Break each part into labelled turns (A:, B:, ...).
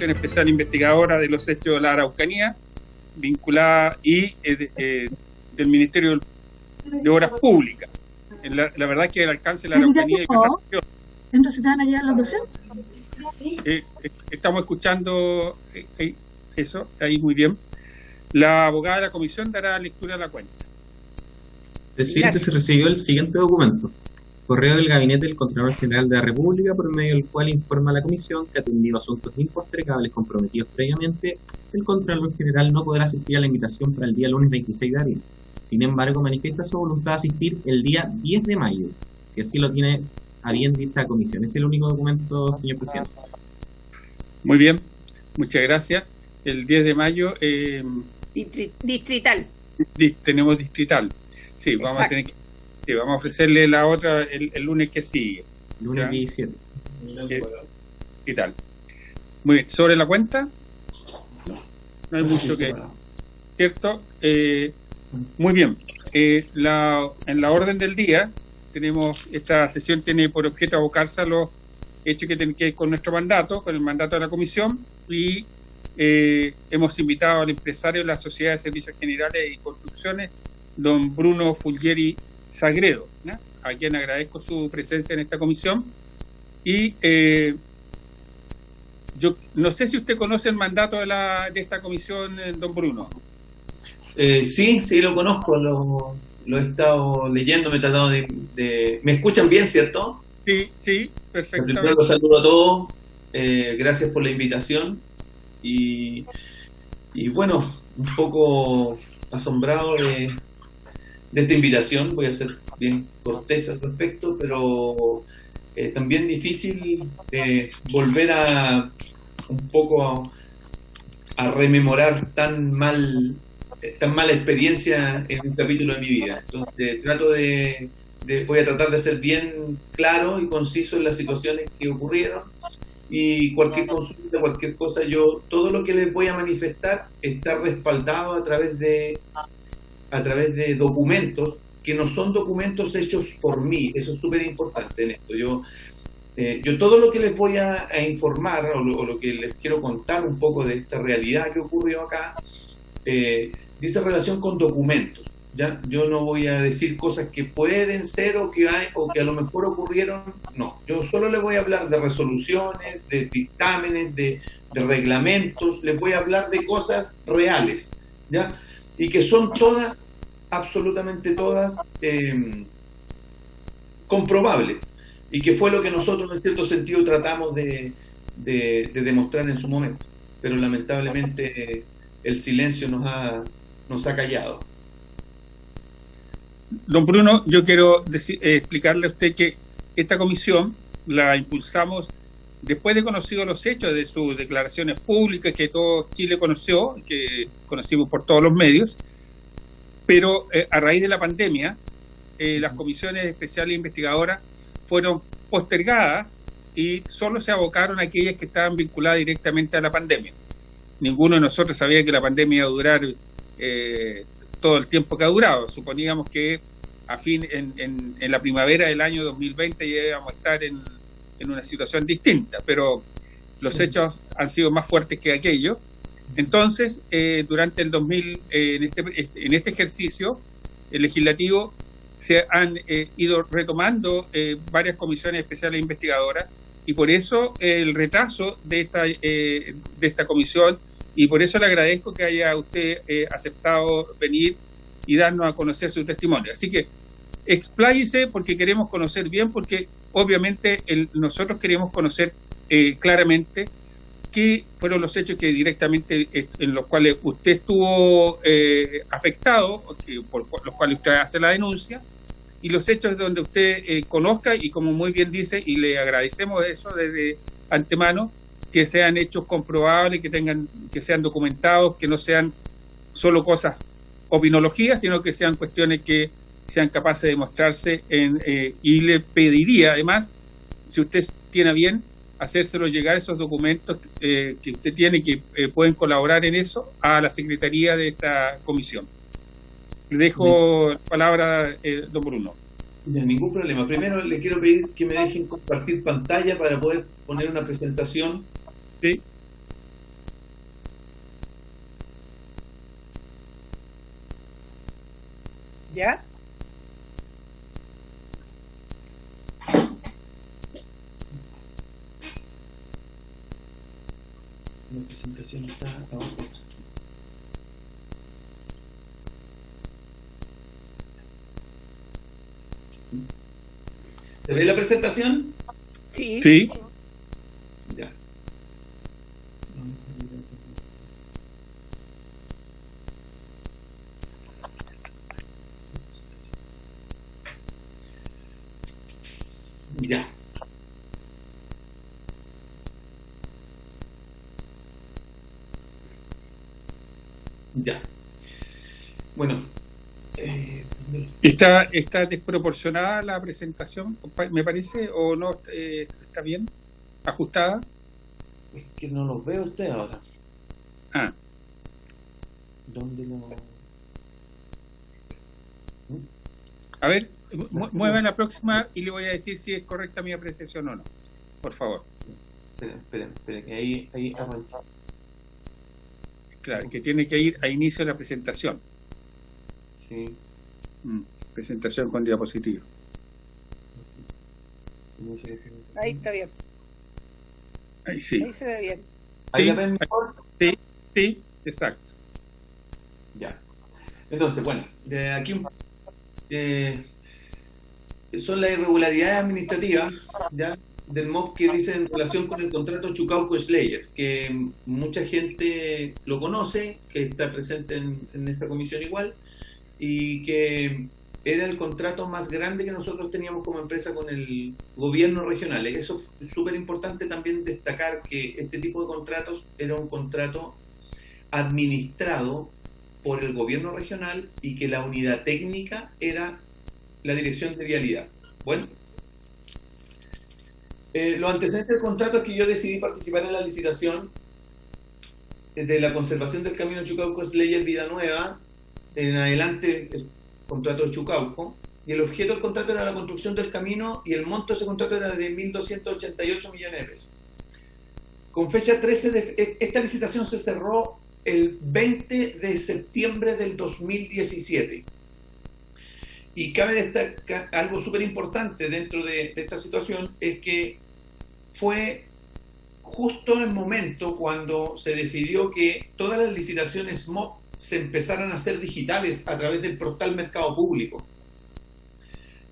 A: Comisión Especial Investigadora de los Hechos de la Araucanía, vinculada y del Ministerio de Obras Públicas. La verdad es que el alcance de la Araucanía...
B: Entonces, ¿te van a llegar los docentes?
A: Estamos escuchando eso, ahí muy bien. La abogada de la comisión dará lectura a la cuenta.
C: Presidente, se recibió el siguiente documento. Correo del Gabinete del Contralor General de la República, por medio del cual informa a la Comisión que, atendido asuntos impostergables comprometidos previamente, el Contralor General no podrá asistir a la invitación para el día lunes 26 de abril. Sin embargo, manifiesta su voluntad de asistir el día 10 de mayo, si así lo tiene a bien dicha comisión. Es el único documento, señor presidente.
A: Muy bien, muchas gracias. El 10 de mayo...
D: distrital.
A: Tenemos distrital. Sí, vamos a tener que... Sí, vamos a ofrecerle la otra el lunes que sigue.
C: Lunes 17.
A: ¿Qué tal? Muy bien. ¿Sobre la cuenta? No hay mucho que... ¿Cierto? Muy bien. En la orden del día, esta sesión tiene por objeto abocarse a los hechos que tienen que ver con nuestro mandato, con el mandato de la comisión, y hemos invitado al empresario de la Sociedad de Servicios Generales y Construcciones, don Bruno Fulgieri Sagredo, ¿no? A quien agradezco su presencia en esta comisión. Y yo no sé si usted conoce el mandato de esta comisión, don Bruno.
E: Sí, lo conozco, lo he estado leyendo, me he tratado de... ¿Me escuchan bien, cierto?
A: Sí, perfectamente.
E: Primero, saludo a todos, gracias por la invitación y bueno, un poco asombrado de esta invitación. Voy a ser bien cortés al respecto, pero también difícil volver a un poco a rememorar tan mala experiencia en un capítulo de mi vida. Entonces voy a tratar de ser bien claro y conciso en las situaciones que ocurrieron, y cualquier consulta, cualquier cosa, todo lo que les voy a manifestar está respaldado a través de documentos que no son documentos hechos por mí. Eso es súper importante en esto. Yo todo lo que les voy a informar o lo que les quiero contar un poco de esta realidad que ocurrió acá, dice relación con documentos, ¿ya? Yo no voy a decir cosas que pueden ser o que a lo mejor ocurrieron. No, yo solo les voy a hablar de resoluciones, de dictámenes, de reglamentos. Les voy a hablar de cosas reales, ¿ya? Y que son todas, absolutamente todas, comprobables, y que fue lo que nosotros en cierto sentido tratamos de demostrar en su momento, pero lamentablemente el silencio nos ha callado.
A: Don Bruno, yo quiero explicarle a usted que esta comisión la impulsamos después de conocidos los hechos de sus declaraciones públicas que todo Chile conoció, que conocimos por todos los medios, pero a raíz de la pandemia, las comisiones especiales investigadoras fueron postergadas y solo se abocaron a aquellas que estaban vinculadas directamente a la pandemia. Ninguno de nosotros sabía que la pandemia iba a durar todo el tiempo que ha durado. Suponíamos que en la primavera del año 2020 ya íbamos a estar en una situación distinta, pero los hechos han sido más fuertes que aquello. Entonces, durante el 2000, en este ejercicio, el legislativo se han ido retomando varias comisiones especiales investigadoras, y por eso el retraso de esta comisión, y por eso le agradezco que haya usted aceptado venir y darnos a conocer su testimonio. Así que expláyese, porque queremos conocer bien, porque obviamente nosotros queremos conocer claramente qué fueron los hechos que directamente en los cuales usted estuvo afectado, por los cuales usted hace la denuncia, y los hechos donde usted conozca, y como muy bien dice, y le agradecemos eso desde antemano, que sean hechos comprobables, que sean documentados, que no sean solo cosas, opinologías, sino que sean cuestiones que sean capaces de demostrarse y le pediría además, si usted tiene a bien, hacérselo llegar esos documentos que usted tiene, que pueden colaborar en eso, a la secretaría de esta comisión. Le dejo la palabra, don Bruno.
E: No, ningún problema. Primero le quiero pedir que me dejen compartir pantalla para poder poner una presentación.
A: Sí.
D: ¿Ya?
E: La presentación está abajo. ¿Se ve la presentación?
D: Sí.
A: Sí.
E: Ya. Ya. Ya. Bueno.
A: ¿Está desproporcionada la presentación, me parece, o no está bien ajustada?
E: Es que no los veo usted ahora.
A: Ah,
E: ¿Dónde lo...?
A: a ver, mueva la próxima y le voy a decir si es correcta mi apreciación o no, por favor.
E: Espera, que ahí arranca.
A: Claro, que tiene que ir a inicio de la presentación.
E: Sí.
A: Presentación con diapositiva.
D: Ahí está bien.
A: Ahí sí.
D: Ahí se ve bien.
E: ¿Ahí
A: Sí.
E: la ven mejor?
A: Sí, exacto.
E: Ya. Entonces, bueno, de aquí son las irregularidades administrativas, ¿ya?, del MOP que dice en relación con el contrato Chucauco-Schleyer, que mucha gente lo conoce, que está presente en esta comisión igual, y que era el contrato más grande que nosotros teníamos como empresa con el gobierno regional. Eso es súper importante también destacar, que este tipo de contratos era un contrato administrado por el gobierno regional y que la unidad técnica era la Dirección de Vialidad. Bueno, los antecedentes del contrato es que yo decidí participar en la licitación de la conservación del camino Chucauco-Schleyer Vida Nueva, en adelante el contrato de Chucauco, y el objeto del contrato era la construcción del camino, y el monto de ese contrato era de 1.288 millones de pesos. Con fecha 13 esta licitación se cerró el 20 de septiembre del 2017. Y cabe destacar algo súper importante dentro de esta situación, es que fue justo en el momento cuando se decidió que todas las licitaciones MOP se empezaran a hacer digitales a través del portal Mercado Público.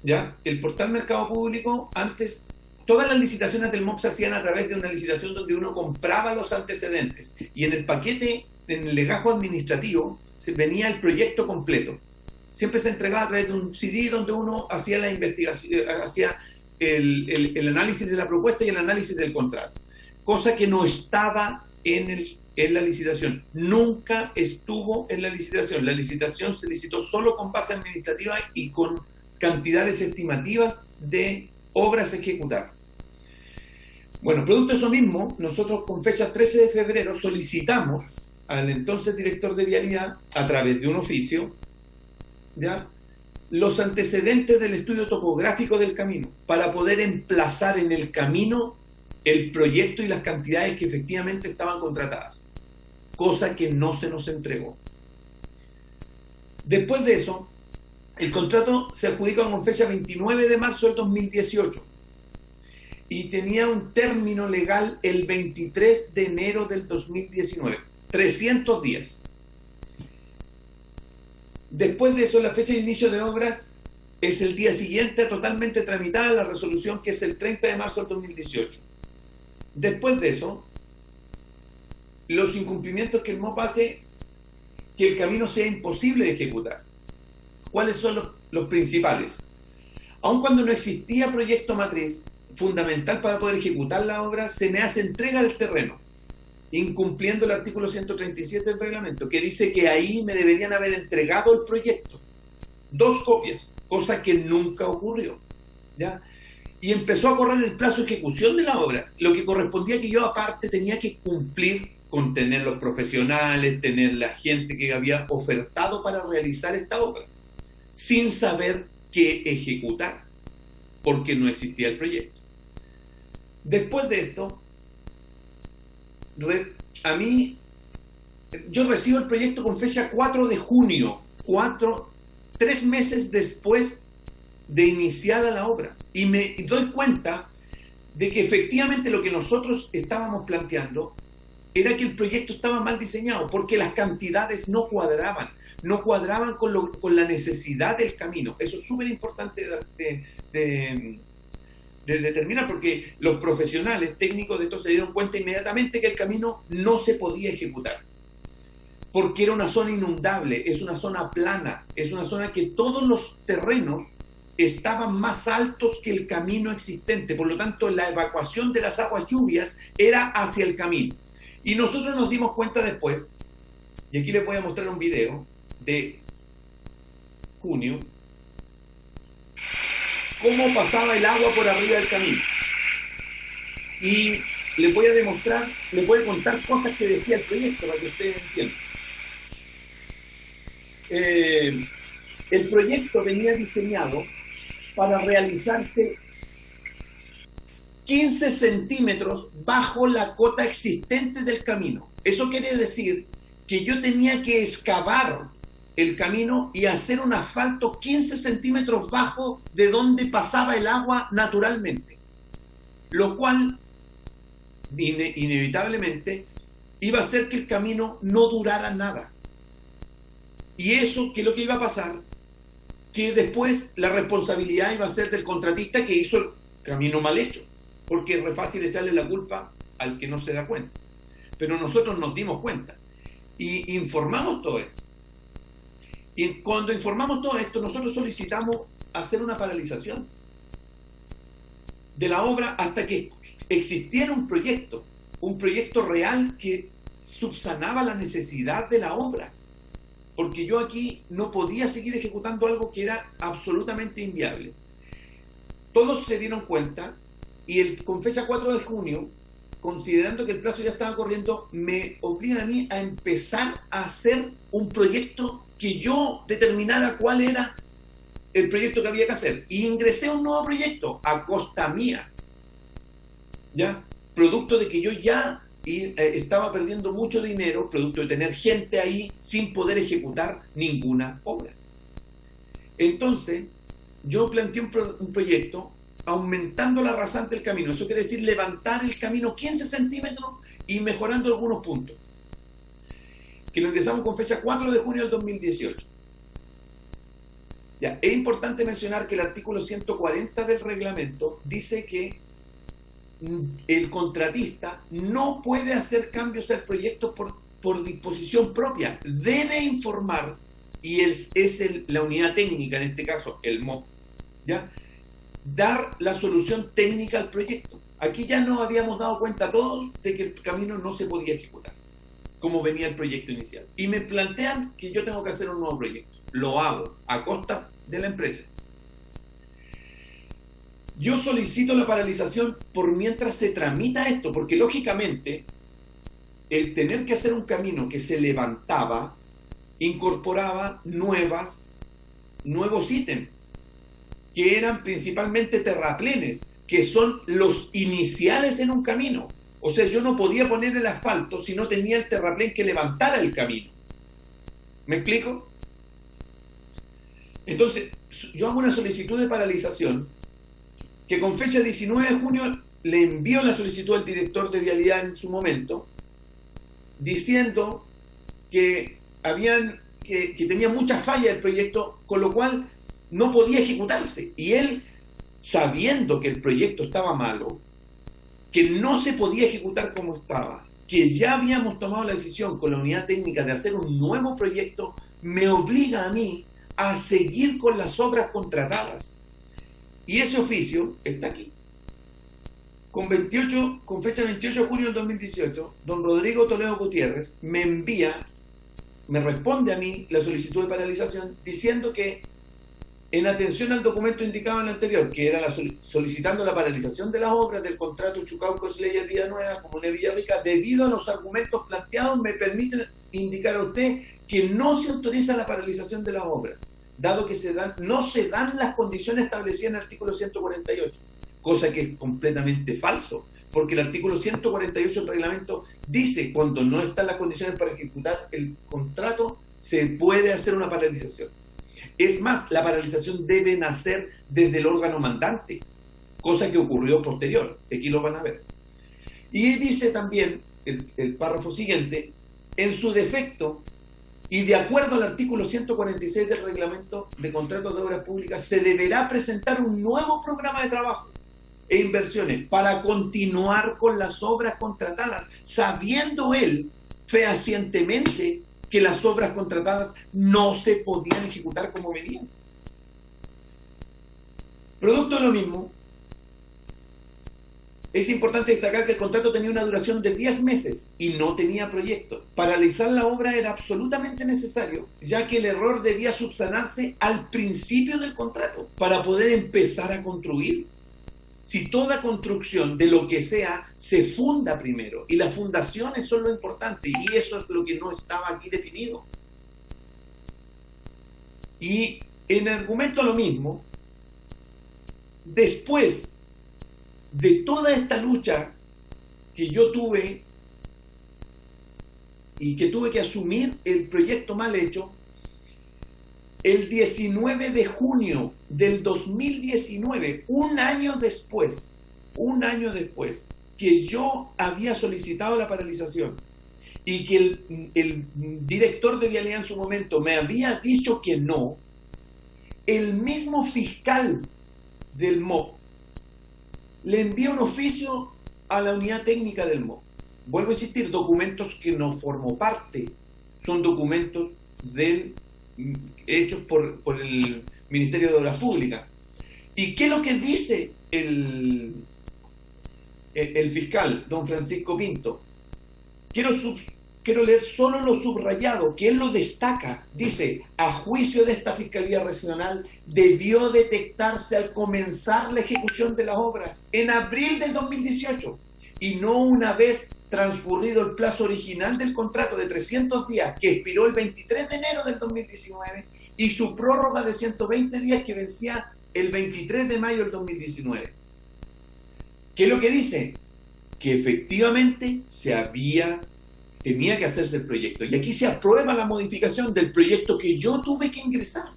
E: ¿Ya? El portal Mercado Público, antes, todas las licitaciones del MOP se hacían a través de una licitación donde uno compraba los antecedentes, y en el paquete, en el legajo administrativo, se venía el proyecto completo. Siempre se entregaba a través de un CD donde uno hacía la investigación, hacía el análisis de la propuesta y el análisis del contrato, cosa que no estaba en la licitación. Nunca estuvo en la licitación. La licitación se licitó solo con base administrativa y con cantidades estimativas de obras a ejecutar. Bueno, producto de eso mismo, nosotros con fecha 13 de febrero solicitamos al entonces director de Vialidad, a través de un oficio, ¿ya?, los antecedentes del estudio topográfico del camino, para poder emplazar en el camino el proyecto y las cantidades que efectivamente estaban contratadas, cosa que no se nos entregó. Después de eso, el contrato se adjudica con fecha 29 de marzo del 2018 y tenía un término legal el 23 de enero del 2019, 300 días. Después de eso, la fecha de inicio de obras es el día siguiente, totalmente tramitada la resolución, que es el 30 de marzo del 2018. Después de eso, los incumplimientos que el MOP hace, que el camino sea imposible de ejecutar. ¿Cuáles son los principales? Aun cuando no existía proyecto matriz fundamental para poder ejecutar la obra, se me hace entrega del terreno, incumpliendo el artículo 137 del reglamento, que dice que ahí me deberían haber entregado el proyecto, 2 copias, cosa que nunca ocurrió, ¿ya? Y empezó a correr el plazo de ejecución de la obra, lo que correspondía que yo aparte tenía que cumplir con tener los profesionales, tener la gente que había ofertado para realizar esta obra, sin saber qué ejecutar, porque no existía el proyecto. Después de esto, yo recibo el proyecto con fecha 4 de junio, 4 3 meses después de iniciada la obra. Y me doy cuenta de que efectivamente lo que nosotros estábamos planteando era que el proyecto estaba mal diseñado, porque las cantidades no cuadraban con la necesidad del camino. Eso es súper importante de determinar, porque los profesionales técnicos de esto se dieron cuenta inmediatamente que el camino no se podía ejecutar, porque era una zona inundable, es una zona plana, es una zona que todos los terrenos estaban más altos que el camino existente, por lo tanto la evacuación de las aguas lluvias era hacia el camino. Y nosotros nos dimos cuenta después, y aquí les voy a mostrar un video de junio, cómo pasaba el agua por arriba del camino. Y les voy a demostrar, les voy a contar cosas que decía el proyecto para que ustedes entiendan. El proyecto venía diseñado para realizarse 15 centímetros bajo la cota existente del camino. Eso quiere decir que yo tenía que excavar el camino y hacer un asfalto 15 centímetros bajo de donde pasaba el agua naturalmente, lo cual inevitablemente iba a hacer que el camino no durara nada. Y eso, ¿qué es lo que iba a pasar? Que después la responsabilidad iba a ser del contratista que hizo el camino mal hecho, porque es re fácil echarle la culpa al que no se da cuenta. Pero nosotros nos dimos cuenta y informamos todo esto. Y cuando informamos todo esto, nosotros solicitamos hacer una paralización de la obra hasta que existiera un proyecto real que subsanaba la necesidad de la obra. Porque yo aquí no podía seguir ejecutando algo que era absolutamente inviable. Todos se dieron cuenta y con fecha 4 de junio, considerando que el plazo ya estaba corriendo, me obligan a mí a empezar a hacer un proyecto que yo determinara cuál era el proyecto que había que hacer. Y ingresé a un nuevo proyecto a costa mía, ¿ya? Producto de que yo ya estaba perdiendo mucho dinero, producto de tener gente ahí sin poder ejecutar ninguna obra. Entonces, yo planteé un proyecto aumentando la rasante del camino. Eso quiere decir levantar el camino 15 centímetros y mejorando algunos puntos. Que lo ingresamos con fecha 4 de junio del 2018. Ya, es importante mencionar que el artículo 140 del reglamento dice que el contratista no puede hacer cambios al proyecto por disposición propia. Debe informar, y es la unidad técnica, en este caso, el MOP, ¿ya? Dar la solución técnica al proyecto. Aquí ya nos habíamos dado cuenta todos de que el camino no se podía ejecutar, como venía el proyecto inicial. Y me plantean que yo tengo que hacer un nuevo proyecto. Lo hago a costa de la empresa. Yo solicito la paralización por mientras se tramita esto, porque lógicamente el tener que hacer un camino que se levantaba incorporaba nuevos ítems, que eran principalmente terraplenes, que son los iniciales en un camino. O sea, yo no podía poner el asfalto si no tenía el terraplén que levantara el camino. ¿Me explico? Entonces, yo hago una solicitud de paralización que con fecha 19 de junio le envío la solicitud al director de vialidad en su momento, diciendo que tenía muchas fallas el proyecto, con lo cual no podía ejecutarse. Y él, sabiendo que el proyecto estaba malo, que no se podía ejecutar como estaba, que ya habíamos tomado la decisión con la unidad técnica de hacer un nuevo proyecto, me obliga a mí a seguir con las obras contratadas. Y ese oficio está aquí. Con fecha 28 de junio del 2018, don Rodrigo Toledo Gutiérrez me responde a mí la solicitud de paralización diciendo que en atención al documento indicado en el anterior, que era solicitando la paralización de las obras del contrato Chucauco-Sleya Día Nueva, Comuna de Villarrica, debido a los argumentos planteados, me permiten indicar a usted que no se autoriza la paralización de las obras, dado que no se dan las condiciones establecidas en el artículo 148, cosa que es completamente falso, porque el artículo 148 del reglamento dice cuando no están las condiciones para ejecutar el contrato, se puede hacer una paralización. Es más, la paralización debe nacer desde el órgano mandante, cosa que ocurrió posterior, aquí lo van a ver. Y dice también el párrafo siguiente, en su defecto, y de acuerdo al artículo 146 del Reglamento de Contratos de Obras Públicas, se deberá presentar un nuevo programa de trabajo e inversiones para continuar con las obras contratadas, sabiendo él fehacientemente que las obras contratadas no se podían ejecutar como venían. Producto de lo mismo, es importante destacar que el contrato tenía una duración de 10 meses y no tenía proyecto. Paralizar la obra era absolutamente necesario, ya que el error debía subsanarse al principio del contrato para poder empezar a construir. Si toda construcción de lo que sea se funda primero, y las fundaciones son lo importante, y eso es lo que no estaba aquí definido. Y en argumento a lo mismo, después de toda esta lucha que yo tuve y que tuve que asumir el proyecto mal hecho, el 19 de junio del 2019, un año después que yo había solicitado la paralización y que el director de Vialidad en su momento me había dicho que no, el mismo fiscal del MOP le envía un oficio a la unidad técnica del MOP. Vuelvo a insistir, documentos que no formó parte, son documentos hechos por el Ministerio de Obras Públicas. ¿Y qué es lo que dice el fiscal, don Francisco Pinto? Quiero leer solo lo subrayado, que él lo destaca. Dice, a juicio de esta Fiscalía Regional, debió detectarse al comenzar la ejecución de las obras en abril del 2018 y no una vez transcurrido el plazo original del contrato de 300 días que expiró el 23 de enero del 2019 y su prórroga de 120 días que vencía el 23 de mayo del 2019. ¿Qué es lo que dice? Que efectivamente tenía que hacerse el proyecto. Y aquí se aprueba la modificación del proyecto que yo tuve que ingresar.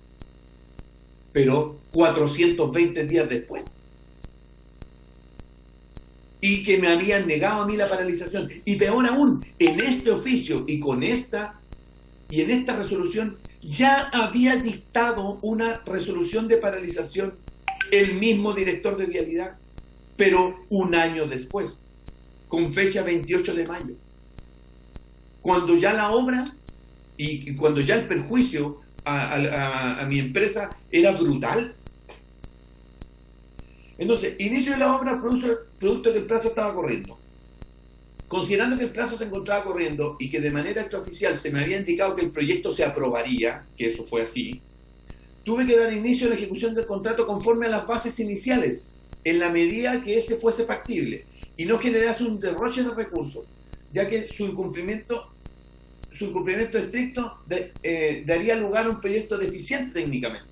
E: Pero 420 días después. Y que me habían negado a mí la paralización. Y peor aún, en este oficio y en esta resolución ya había dictado una resolución de paralización el mismo director de Vialidad, pero un año después, con fecha 28 de mayo. Cuando ya la obra y cuando ya el perjuicio a mi empresa era brutal. Entonces, inicio de la obra producto de que el plazo estaba corriendo. Considerando que el plazo se encontraba corriendo y que de manera extraoficial se me había indicado que el proyecto se aprobaría, que eso fue así, tuve que dar inicio a la ejecución del contrato conforme a las bases iniciales, en la medida que ese fuese factible y no generase un derroche de recursos, ya que su incumplimiento estricto daría lugar a un proyecto deficiente técnicamente,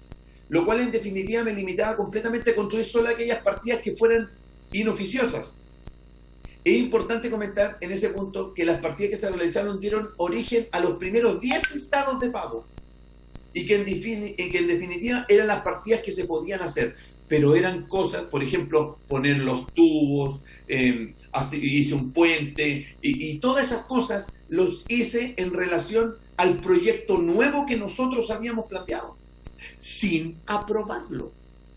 E: lo cual en definitiva me limitaba completamente a construir solo aquellas partidas que fueran inoficiosas. Es importante comentar en ese punto que las partidas que se realizaron dieron origen a los primeros 10 estados de pago y que en definitiva eran las partidas que se podían hacer, pero eran cosas, por ejemplo, poner los tubos, hice un puente y todas esas cosas los hice en relación al proyecto nuevo que nosotros habíamos planteado, sin aprobarlo,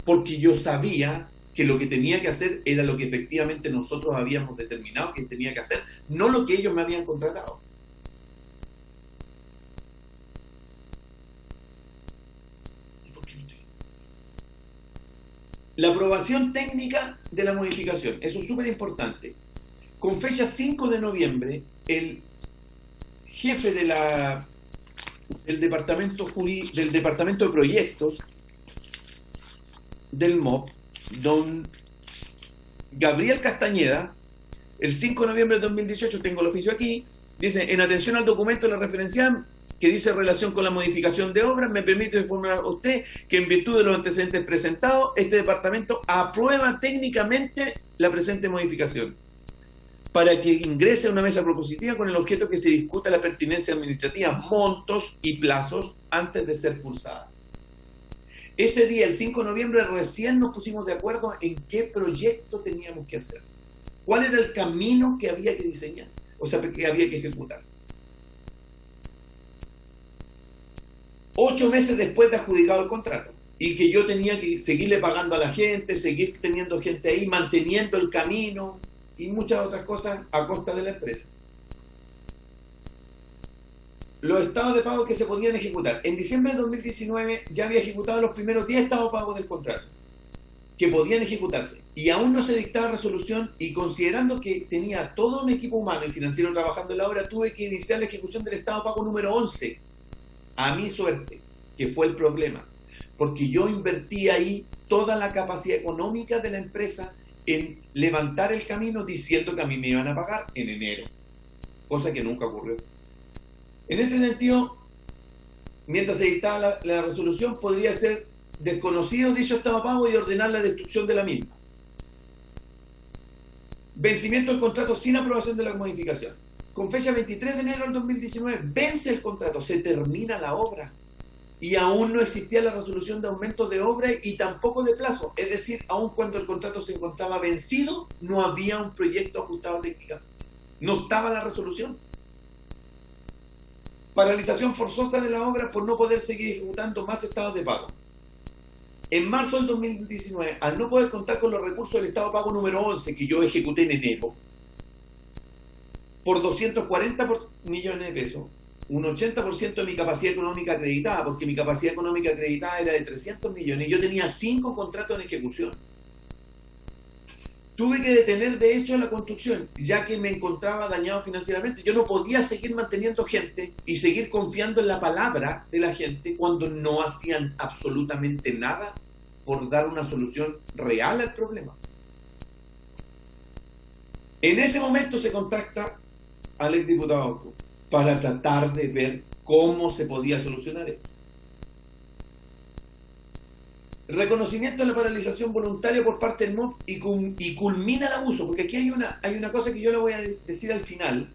E: porque yo sabía que lo que tenía que hacer era lo que efectivamente nosotros habíamos determinado que tenía que hacer, no lo que ellos me habían contratado. La aprobación técnica de la modificación, eso es súper importante. Con fecha 5 de noviembre, el jefe del departamento de proyectos del MOP, don Gabriel Castañeda, el 5 de noviembre de 2018, tengo el oficio aquí, dice, en atención al documento de la referencia que dice relación con la modificación de obras, me permite informar a usted que en virtud de los antecedentes presentados, este departamento aprueba técnicamente la presente modificación para que ingrese a una mesa propositiva con el objeto que se discuta la pertinencia administrativa, montos y plazos antes de ser cursada. Ese día, el 5 de noviembre, recién nos pusimos de acuerdo en qué proyecto teníamos que hacer. ¿Cuál era el camino que había que diseñar? O sea, que había que ejecutar. 8 meses después de adjudicado el contrato. Y que yo tenía que seguirle pagando a la gente, seguir teniendo gente ahí, manteniendo el camino y muchas otras cosas a costa de la empresa. Los estados de pago que se podían ejecutar. En diciembre de 2019 ya había ejecutado los primeros 10 estados de pago del contrato, que podían ejecutarse. Y aún no se dictaba resolución, y considerando que tenía todo un equipo humano y financiero trabajando en la obra, tuve que iniciar la ejecución del estado de pago número 11. A mi suerte, que fue el problema. Porque yo invertí ahí toda la capacidad económica de la empresa en levantar el camino diciendo que a mí me iban a pagar en enero. Cosa que nunca ocurrió. En ese sentido, mientras se dictaba la resolución, podría ser desconocido dicho estado de pago y ordenar la destrucción de la misma. Vencimiento del contrato sin aprobación de la modificación. Con fecha 23 de enero del 2019, vence el contrato, se termina la obra. Y aún no existía la resolución de aumento de obra y tampoco de plazo. Es decir, aún cuando el contrato se encontraba vencido, no había un proyecto ajustado técnicamente. No estaba la resolución. Paralización forzosa de la obra por no poder seguir ejecutando más estados de pago. En marzo del 2019, al no poder contar con los recursos del estado de pago número 11, que yo ejecuté en enero, por 240 millones de pesos, un 80% de mi capacidad económica acreditada, porque mi capacidad económica acreditada era de 300 millones, y yo tenía 5 contratos en ejecución. Tuve que detener, de hecho, la construcción, ya que me encontraba dañado financieramente. Yo no podía seguir manteniendo gente y seguir confiando en la palabra de la gente cuando no hacían absolutamente nada por dar una solución real al problema. En ese momento se contacta al exdiputado para tratar de ver cómo se podía solucionar esto. Reconocimiento de la paralización voluntaria por parte del MOP y culmina el abuso, porque aquí hay una cosa que yo le voy a decir al final,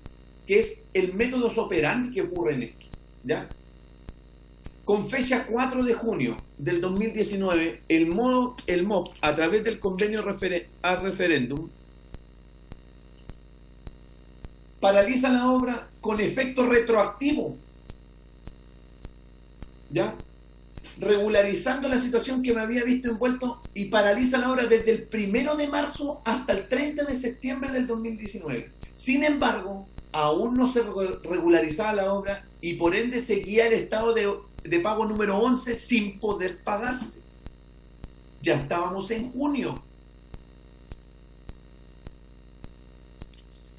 E: que es el método operandi que ocurre en esto, ¿ya? Con fecha 4 de junio del 2019, el MOP, a través del convenio a referéndum, paraliza la obra con efecto retroactivo, ¿ya? Regularizando la situación que me había visto envuelto, y paraliza la obra desde el 1 de marzo hasta el 30 de septiembre del 2019. Sin embargo, aún no se regularizaba la obra y por ende seguía el estado de pago número 11 sin poder pagarse. Ya estábamos en junio.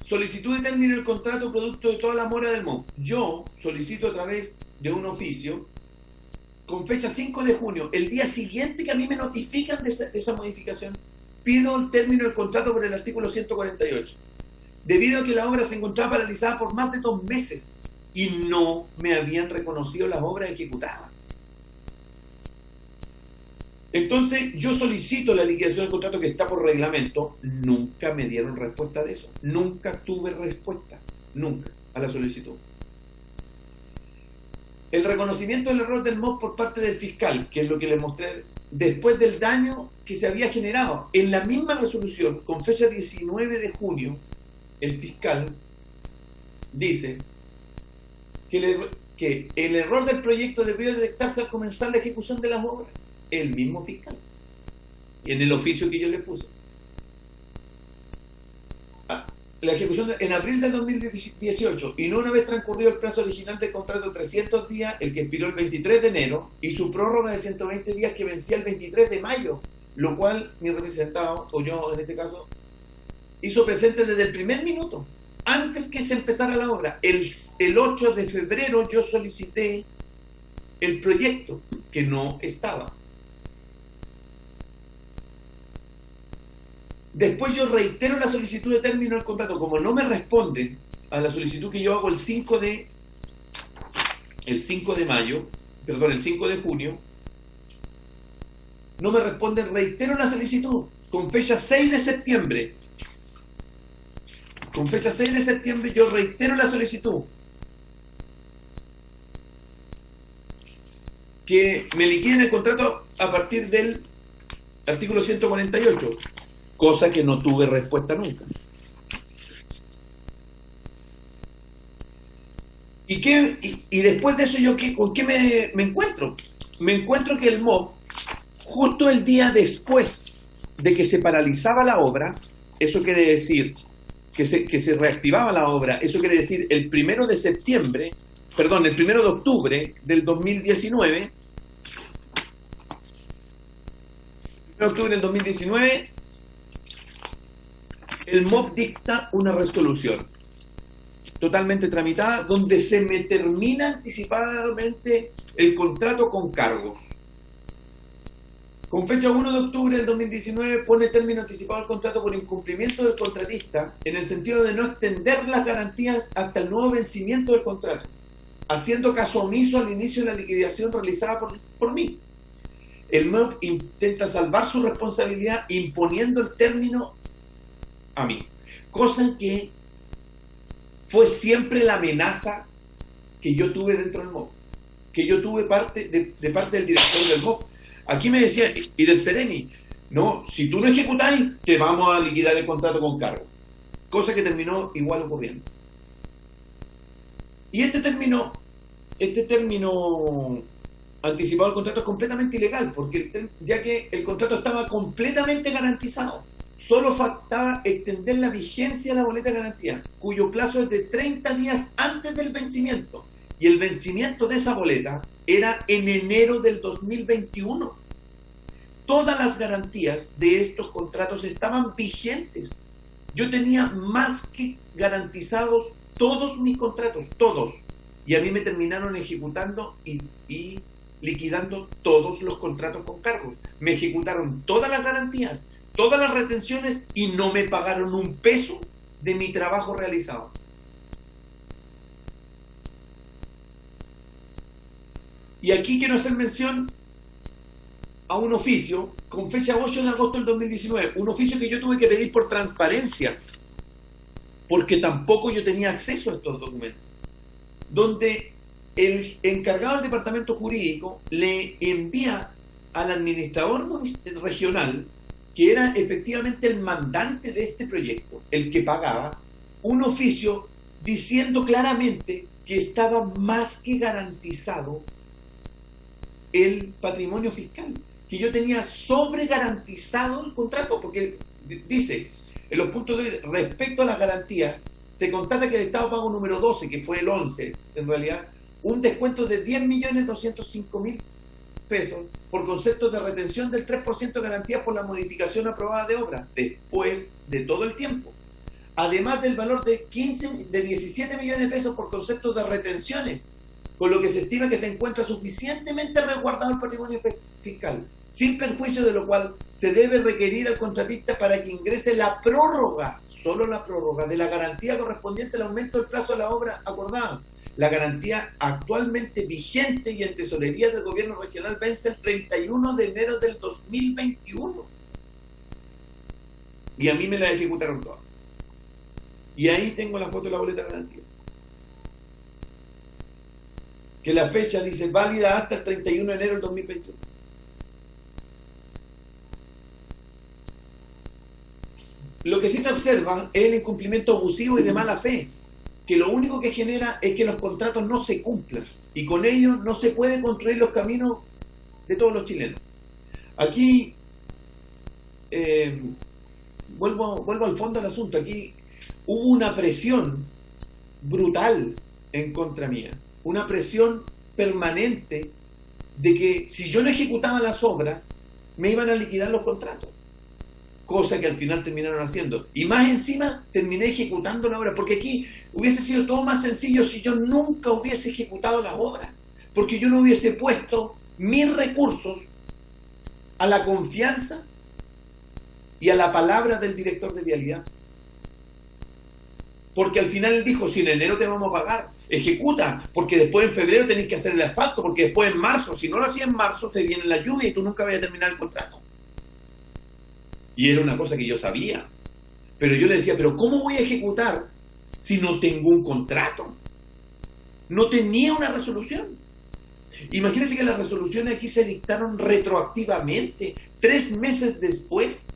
E: Solicitud de término del contrato producto de toda la mora del MOP. Yo solicito a través de un oficio con fecha 5 de junio, el día siguiente que a mí me notifican de esa modificación, pido el término del contrato por el artículo 148, debido a que la obra se encontraba paralizada por más de 2 meses y no me habían reconocido las obras ejecutadas. Entonces yo solicito la liquidación del contrato que está por reglamento. Nunca me dieron respuesta de eso, nunca tuve respuesta, nunca, a la solicitud. El reconocimiento del error del MOP por parte del fiscal, que es lo que les mostré, después del daño que se había generado. En la misma resolución, con fecha 19 de junio, el fiscal dice que el error del proyecto debió detectarse al comenzar la ejecución de las obras. El mismo fiscal, en el oficio que yo le puse. La ejecución en abril de 2018, y no una vez transcurrido el plazo original del contrato, 300 días, el que expiró el 23 de enero, y su prórroga de 120 días que vencía el 23 de mayo, lo cual mi representado, o yo en este caso, hizo presente desde el primer minuto, antes que se empezara la obra. El 8 de febrero yo solicité el proyecto, que no estaba. Después yo reitero la solicitud de término del contrato. Como no me responden a la solicitud que yo hago el 5 de junio, no me responden, reitero la solicitud con fecha 6 de septiembre. Con fecha 6 de septiembre yo reitero la solicitud. que me liquiden el contrato a partir del artículo 148, cosa que no tuve respuesta nunca. Y después de eso, ¿con qué me encuentro? Me encuentro que el MOB, justo el día después de que se paralizaba la obra, eso quiere decir que se reactivaba la obra, eso quiere decir el 1 de septiembre, perdón, el 1 de octubre del 2019, el 1 de octubre del 2019, el MOB dicta una resolución totalmente tramitada, donde se me termina anticipadamente el contrato con cargos. Con fecha 1 de octubre del 2019 pone término anticipado al contrato por incumplimiento del contratista en el sentido de no extender las garantías hasta el nuevo vencimiento del contrato, haciendo caso omiso al inicio de la liquidación realizada por mí. El MOB intenta salvar su responsabilidad imponiendo el término a mí, cosa que fue siempre la amenaza que yo tuve dentro del MOB, que yo tuve de parte del director del MOB. Aquí me decían, y del Ceremi, no, si tú no ejecutáis, te vamos a liquidar el contrato con cargo. Cosa que terminó igual ocurriendo. Y este término anticipado del contrato es completamente ilegal, porque ya que el contrato estaba completamente garantizado. Solo faltaba extender la vigencia de la boleta de garantía, cuyo plazo es de 30 días antes del vencimiento. Y el vencimiento de esa boleta era en enero del 2021. Todas las garantías de estos contratos estaban vigentes. Yo tenía más que garantizados todos mis contratos, todos. Y a mí me terminaron ejecutando y liquidando todos los contratos con cargos. Me ejecutaron todas las garantías, todas las retenciones y no me pagaron un peso de mi trabajo realizado. Y aquí quiero hacer mención a un oficio con fecha 8 de agosto del 2019, un oficio que yo tuve que pedir por transparencia, porque tampoco yo tenía acceso a estos documentos, donde el encargado del departamento jurídico le envía al administrador regional, que era efectivamente el mandante de este proyecto, el que pagaba, un oficio diciendo claramente que estaba más que garantizado el patrimonio fiscal, que yo tenía sobre garantizado el contrato, porque dice, en los puntos de respecto a las garantías, se constata que el Estado pago número 12, que fue el 11, en realidad, un descuento de 10.205.000 pesos por conceptos de retención del 3% de garantía por la modificación aprobada de obra, después de todo el tiempo. Además del valor de 17 millones de pesos por conceptos de retenciones, con lo que se estima que se encuentra suficientemente resguardado el patrimonio fiscal, sin perjuicio de lo cual se debe requerir al contratista para que ingrese la prórroga, solo la prórroga, de la garantía correspondiente al aumento del plazo de la obra acordada. La garantía actualmente vigente y en tesorería del gobierno regional vence el 31 de enero del 2021. Y a mí me la ejecutaron todas. Y ahí tengo la foto de la boleta de garantía. Que la fecha dice válida hasta el 31 de enero del 2021. Lo que sí se observa es el incumplimiento abusivo y de mala fe, que lo único que genera es que los contratos no se cumplan y con ello no se puede construir los caminos de todos los chilenos. Aquí vuelvo al fondo del asunto. Aquí hubo una presión brutal en contra mía, una presión permanente de que si yo no ejecutaba las obras me iban a liquidar los contratos, cosa que al final terminaron haciendo, y más encima terminé ejecutando la obra, porque aquí hubiese sido todo más sencillo si yo nunca hubiese ejecutado la obra, porque yo no hubiese puesto mis recursos a la confianza y a la palabra del director de vialidad, porque al final él dijo, si en enero te vamos a pagar, ejecuta, porque después en febrero tenés que hacer el asfalto, porque después en marzo, si no lo hacías en marzo, te viene la lluvia y tú nunca vas a terminar el contrato. Y era una cosa que yo sabía. Pero yo le decía, pero ¿cómo voy a ejecutar si no tengo un contrato? No tenía una resolución. Imagínense que las resoluciones aquí se dictaron retroactivamente, 3 meses después.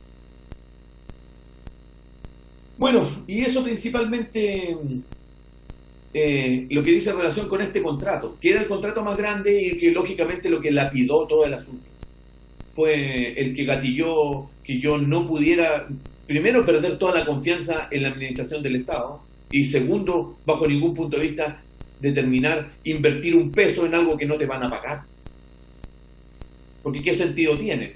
E: Bueno, y eso principalmente lo que dice en relación con este contrato, que era el contrato más grande y que lógicamente lo que lapidó todo el asunto. Fue el que gatilló que yo no pudiera, primero, perder toda la confianza en la administración del Estado, y segundo, bajo ningún punto de vista, determinar invertir un peso en algo que no te van a pagar. Porque ¿qué sentido tiene?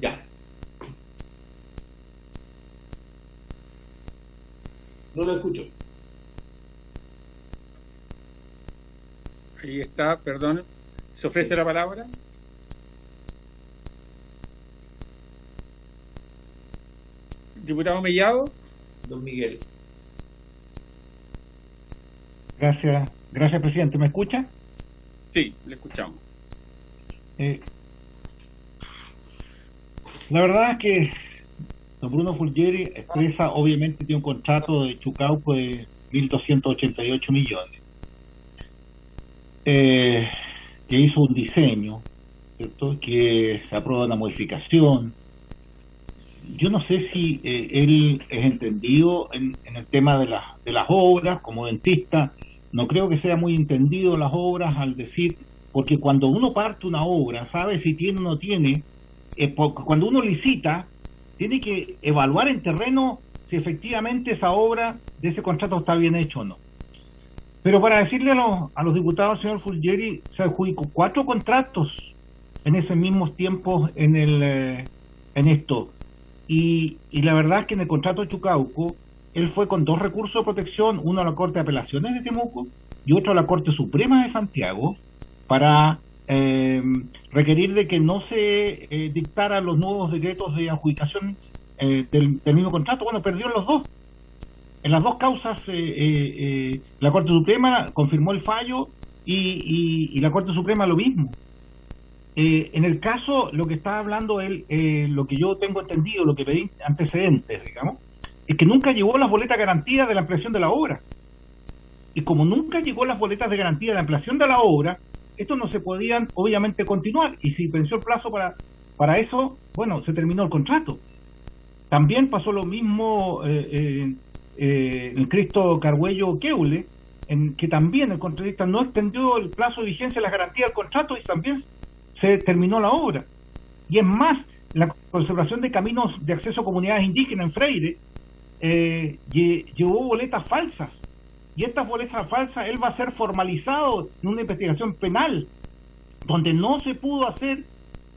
E: Ya. No lo escucho.
A: Ahí está, perdón. ¿Se ofrece la palabra? Diputado Mellado.
E: Don Miguel.
F: Gracias, presidente. ¿Me escucha?
A: Sí, le escuchamos.
F: La verdad es que don Bruno Fulgieri expresa, obviamente tiene un contrato de Chucauco de 1.288 millones, que hizo un diseño, ¿cierto?, que se aprueba una modificación. Yo no sé si él es entendido en el tema de las obras. Como dentista, no creo que sea muy entendido las obras al decir, porque cuando uno parte una obra, sabe si tiene o no tiene. Cuando uno licita, tiene que evaluar en terreno si efectivamente esa obra de ese contrato está bien hecho o no. Pero para decirle a los diputados, señor Fulgieri, se adjudicó 4 contratos en esos mismos tiempos en esto. Y la verdad es que en el contrato de Chucauco, él fue con 2 recursos de protección, uno a la Corte de Apelaciones de Temuco y otro a la Corte Suprema de Santiago, para requerir de que no se dictaran los nuevos decretos de adjudicación del mismo contrato. Bueno, perdió en los dos. En las 2 causas la Corte Suprema confirmó el fallo y la Corte Suprema lo mismo. En el caso, lo que está hablando él, lo que yo tengo entendido, lo que pedí antecedentes, digamos, es que nunca llegó las boletas de garantía de la ampliación de la obra. Y como nunca llegó las boletas de garantía de la ampliación de la obra, estos no se podían, obviamente, continuar. Y si venció el plazo para eso, bueno, se terminó el contrato. También pasó lo mismo en Cristo Cargüello Queule, en que también el contratista no extendió el plazo de vigencia de la garantía del contrato y también se terminó la obra. Y es más, la conservación de caminos de acceso a comunidades indígenas en Freire llevó boletas falsas, y estas boletas falsas él va a ser formalizado en una investigación penal donde no se pudo hacer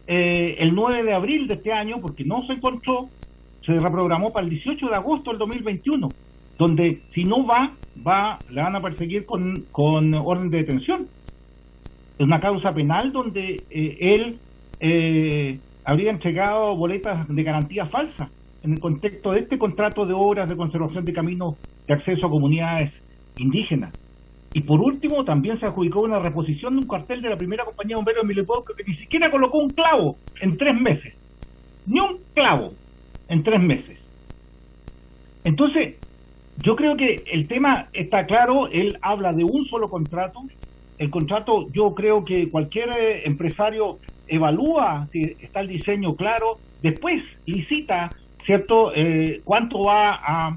F: el 9 de abril de este año porque no se encontró. Se reprogramó para el 18 de agosto del 2021, donde si no le van a perseguir con orden de detención. Es una causa penal donde él habría entregado boletas de garantía falsas en el contexto de este contrato de obras de conservación de caminos de acceso a comunidades indígenas. Y por último, también se adjudicó una reposición de un cartel de la primera compañía de bomberos de Milipolco que ni siquiera colocó un clavo en 3 meses. Ni un clavo en 3 meses. Entonces, yo creo que el tema está claro. Él habla de un solo contrato. El contrato, yo creo que cualquier empresario evalúa si está el diseño claro, después licita, ¿cierto?, cuánto va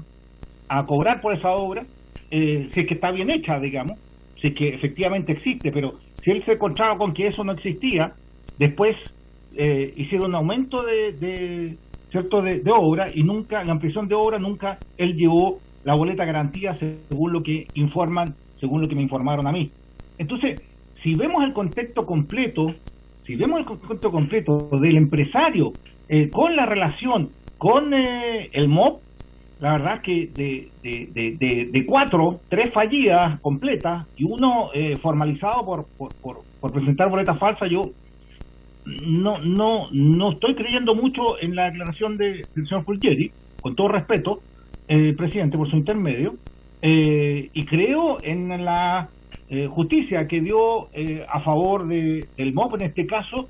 F: a cobrar por esa obra, si es que está bien hecha, digamos, si es que efectivamente existe. Pero si él se encontraba con que eso no existía, después hicieron un aumento ¿cierto?, de obra, y nunca, la ampliación de obra, nunca él llevó la boleta garantía según lo que me informaron a mí. Entonces, si vemos el contexto completo del empresario con la relación con el MOP, la verdad que de 4, 3 fallidas completas y uno formalizado por presentar boletas falsas, yo no estoy creyendo mucho en la declaración del señor Fulgieri, con todo respeto, presidente, por su intermedio, y creo en la justicia que dio a favor del MOP en este caso,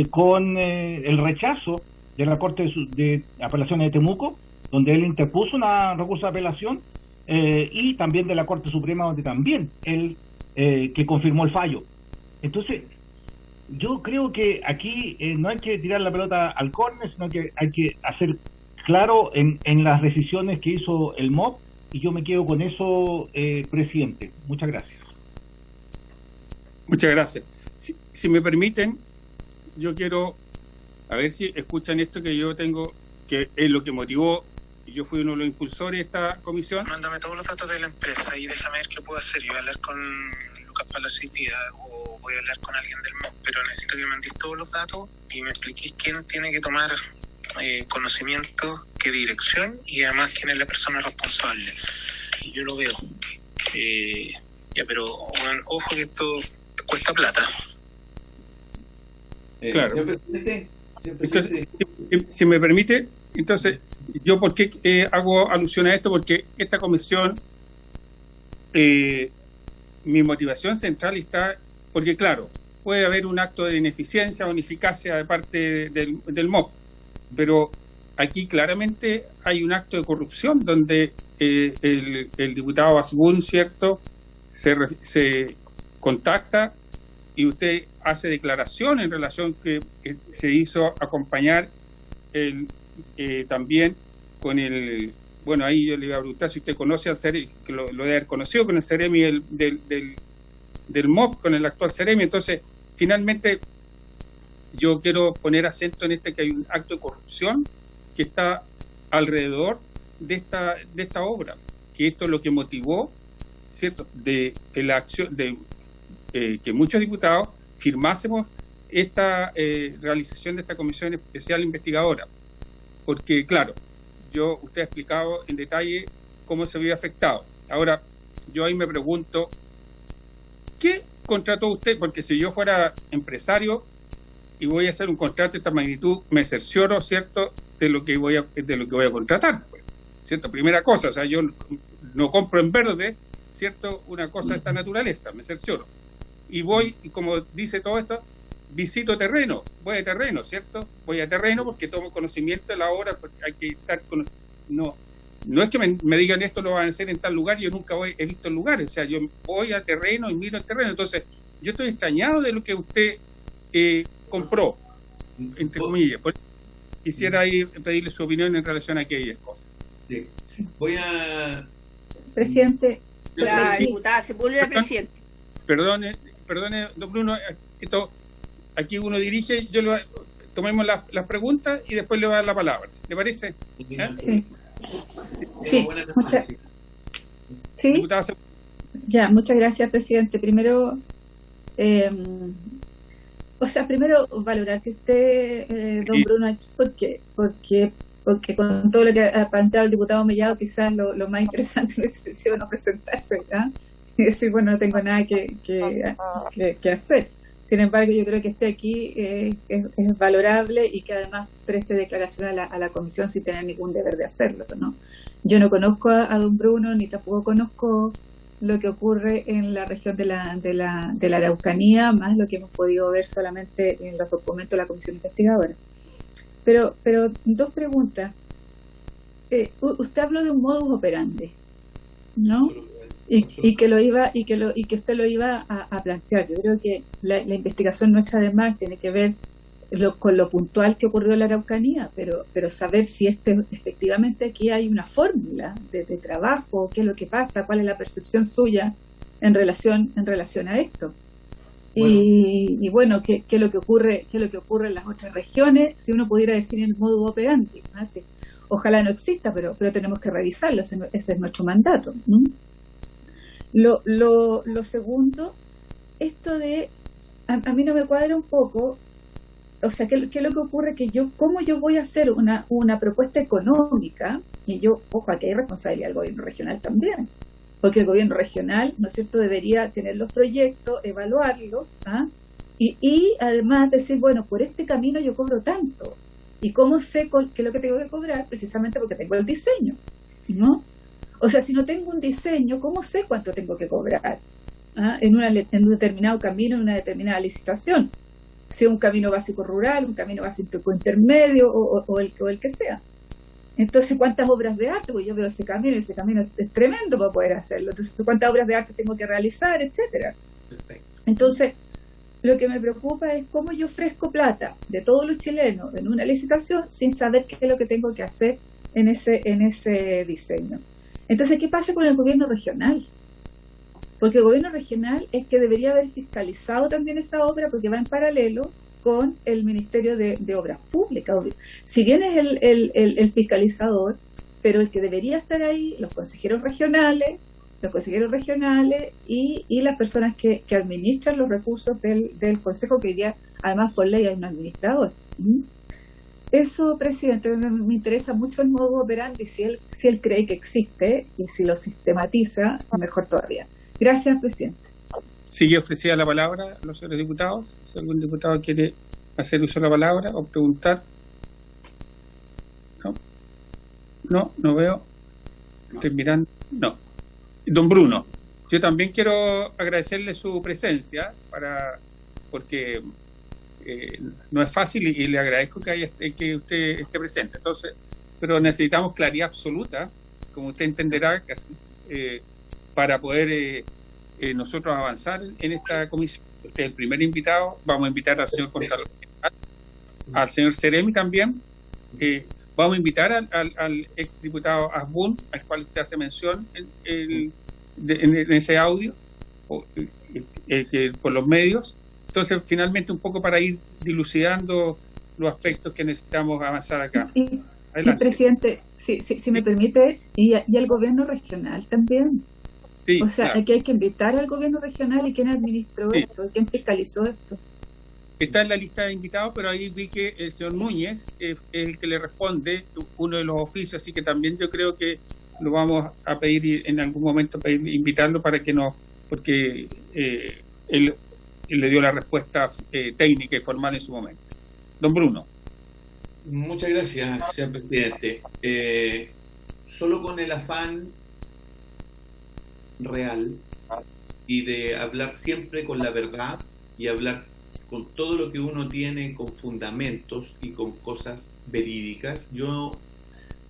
F: con el rechazo de la Corte de Apelaciones de Temuco, donde él interpuso una recurso de apelación, y también de la Corte Suprema, donde también él que confirmó el fallo. Entonces, yo creo que aquí no hay que tirar la pelota al córner, sino que hay que hacer claro en las decisiones que hizo el MOP, y yo me quedo con eso, presidente. Muchas gracias.
A: Muchas gracias. Si me permiten, yo quiero, a ver si escuchan esto que yo tengo, que es lo que motivó, y yo fui uno de los impulsores de esta comisión.
G: Mándame todos los datos de la empresa y déjame ver qué puedo hacer. Yo voy a hablar con Lucas Palacio o voy a hablar con alguien del MOP, pero necesito que me mandes todos los datos y me expliques quién tiene que tomar conocimiento, qué dirección y además quién es la persona responsable. Y yo lo veo. Ya, pero bueno, ojo que esto cuesta plata.
A: Claro.
E: Señor presidente,
A: Entonces, si me permite, entonces, yo por qué hago alusión a esto, porque esta comisión, mi motivación central está, porque claro, puede haber un acto de ineficiencia o ineficacia de parte del MOP, pero aquí claramente hay un acto de corrupción donde el diputado Asbun, ¿cierto?, se contacta y usted hace declaración en relación que se hizo acompañar también con el, bueno, ahí yo le iba a preguntar si usted conoce al CEREMI, que lo debe haber conocido con el CEREMI del MOP, con el actual CEREMI. Entonces, finalmente, yo quiero poner acento en que hay un acto de corrupción que está alrededor de esta obra, que esto es lo que motivó, ¿cierto?, de la acción de que muchos diputados firmásemos esta realización de esta comisión especial investigadora, porque claro, usted ha explicado en detalle cómo se había afectado. Ahora, yo ahí me pregunto, ¿qué contrató usted? Porque si yo fuera empresario y voy a hacer un contrato de esta magnitud, me cercioro, ¿cierto?, de lo que voy a contratar, pues, ¿cierto? Primera cosa, o sea, yo no compro en verde, ¿cierto?, una cosa de esta naturaleza, me cercioro. Y voy, y como dice todo esto, visito terreno, voy a terreno, ¿cierto? Voy a terreno porque tomo conocimiento de la obra, porque hay que estar no es que me digan esto lo van a hacer en tal lugar, yo nunca he visto el lugar, o sea, yo voy a terreno y miro el terreno. Entonces, yo estoy extrañado de lo que usted compró, entre comillas. Quisiera pedirle su opinión en relación a aquellas cosas.
E: Sí. Voy a...
B: Presidente.
D: La diputada Sepúlveda, presidente.
A: Perdone, don Bruno, aquí uno dirige, tomemos las preguntas y después le voy a dar la palabra. ¿Le parece?
B: Sí. Sí, ¿sí? Ya, muchas gracias, presidente. Primero, primero valorar que esté don Bruno aquí, porque con todo lo que ha planteado el diputado Mellado, quizás lo más interesante hubiese sido no presentarse, ¿verdad? Y decir, bueno, no tengo nada que hacer. Sin embargo, yo creo que esté aquí es valorable y que además preste declaración a la comisión sin tener ningún deber de hacerlo, ¿no? Yo no conozco a don Bruno, ni tampoco conozco lo que ocurre en la región de la Araucanía, más lo que hemos podido ver solamente en los documentos de la comisión investigadora. Pero dos preguntas. Usted habló de un modus operandi, ¿no? Y que usted lo iba a plantear. Yo creo que la investigación nuestra además tiene que ver con lo puntual que ocurrió en la Araucanía, pero saber si efectivamente aquí hay una fórmula de trabajo, qué es lo que pasa, cuál es la percepción suya en relación a esto. Bueno. Y bueno, qué es lo que ocurre en las otras regiones, si uno pudiera decir en el modus operandi, ¿no? Sí. Ojalá no exista, pero tenemos que revisarlo, ese es nuestro mandato, ¿no? Lo segundo, esto de a mí no me cuadra un poco, o sea, ¿qué es lo que ocurre? Que ¿cómo yo voy a hacer una propuesta económica? Y ojo, aquí hay responsabilidad del gobierno regional también, porque el gobierno regional, ¿no es cierto?, debería tener los proyectos, evaluarlos, ¿ah? Y además decir, bueno, por este camino yo cobro tanto, y ¿cómo sé qué es lo que tengo que cobrar? Precisamente porque tengo el diseño, ¿no? O sea, si no tengo un diseño, ¿cómo sé cuánto tengo que cobrar? ¿Ah? En un determinado camino, en una determinada licitación. Si es un camino básico rural, un camino básico intermedio o el que sea. Entonces, ¿cuántas obras de arte? Pues yo veo ese camino es tremendo para poder hacerlo. Entonces, ¿cuántas obras de arte tengo que realizar, etcétera?
C: Perfecto.
B: Entonces, lo que me preocupa es cómo yo ofrezco plata de todos los chilenos en una licitación sin saber qué es lo que tengo que hacer en ese diseño. Entonces, ¿qué pasa con el gobierno regional? Porque el gobierno regional es que debería haber fiscalizado también esa obra porque va en paralelo con el Ministerio de Obras Públicas. Si bien es el fiscalizador, pero el que debería estar ahí, los consejeros regionales y las personas que administran los recursos del Consejo, que hoy día, además por ley, hay un administrador. Eso, presidente, me interesa mucho el modo operandi, si él cree que existe y si lo sistematiza, mejor todavía. Gracias, presidente.
A: Sigue ofrecida la palabra a los señores diputados. Si algún diputado quiere hacer uso de la palabra o preguntar. No veo. Estoy mirando. No. Don Bruno, yo también quiero agradecerle su presencia porque no es fácil y le agradezco que usted esté presente. Entonces, pero necesitamos claridad absoluta, como usted entenderá, para poder nosotros avanzar en esta comisión. Usted es el primer invitado. Vamos a invitar al señor Contralor General, al señor Ceremi también. Vamos a invitar al exdiputado Asbun, al cual usted hace mención en ese audio, por los medios. Entonces, finalmente, un poco para ir dilucidando los aspectos que necesitamos avanzar acá.
B: Y presidente, si me permite, y el gobierno regional también.
A: Sí,
B: o sea,
A: claro.
B: aquí hay que invitar al gobierno regional y quién administró esto, quién fiscalizó esto.
A: Está en la lista de invitados, pero ahí vi que el señor Núñez es el que le responde uno de los oficios, así que también yo creo que lo vamos a pedir en algún momento, invitarlo para que porque él le dio la respuesta técnica y formal en su momento. Don Bruno.
E: Muchas gracias, señor presidente. Solo con el afán real y de hablar siempre con la verdad y hablar con todo lo que uno tiene, con fundamentos y con cosas verídicas. Yo,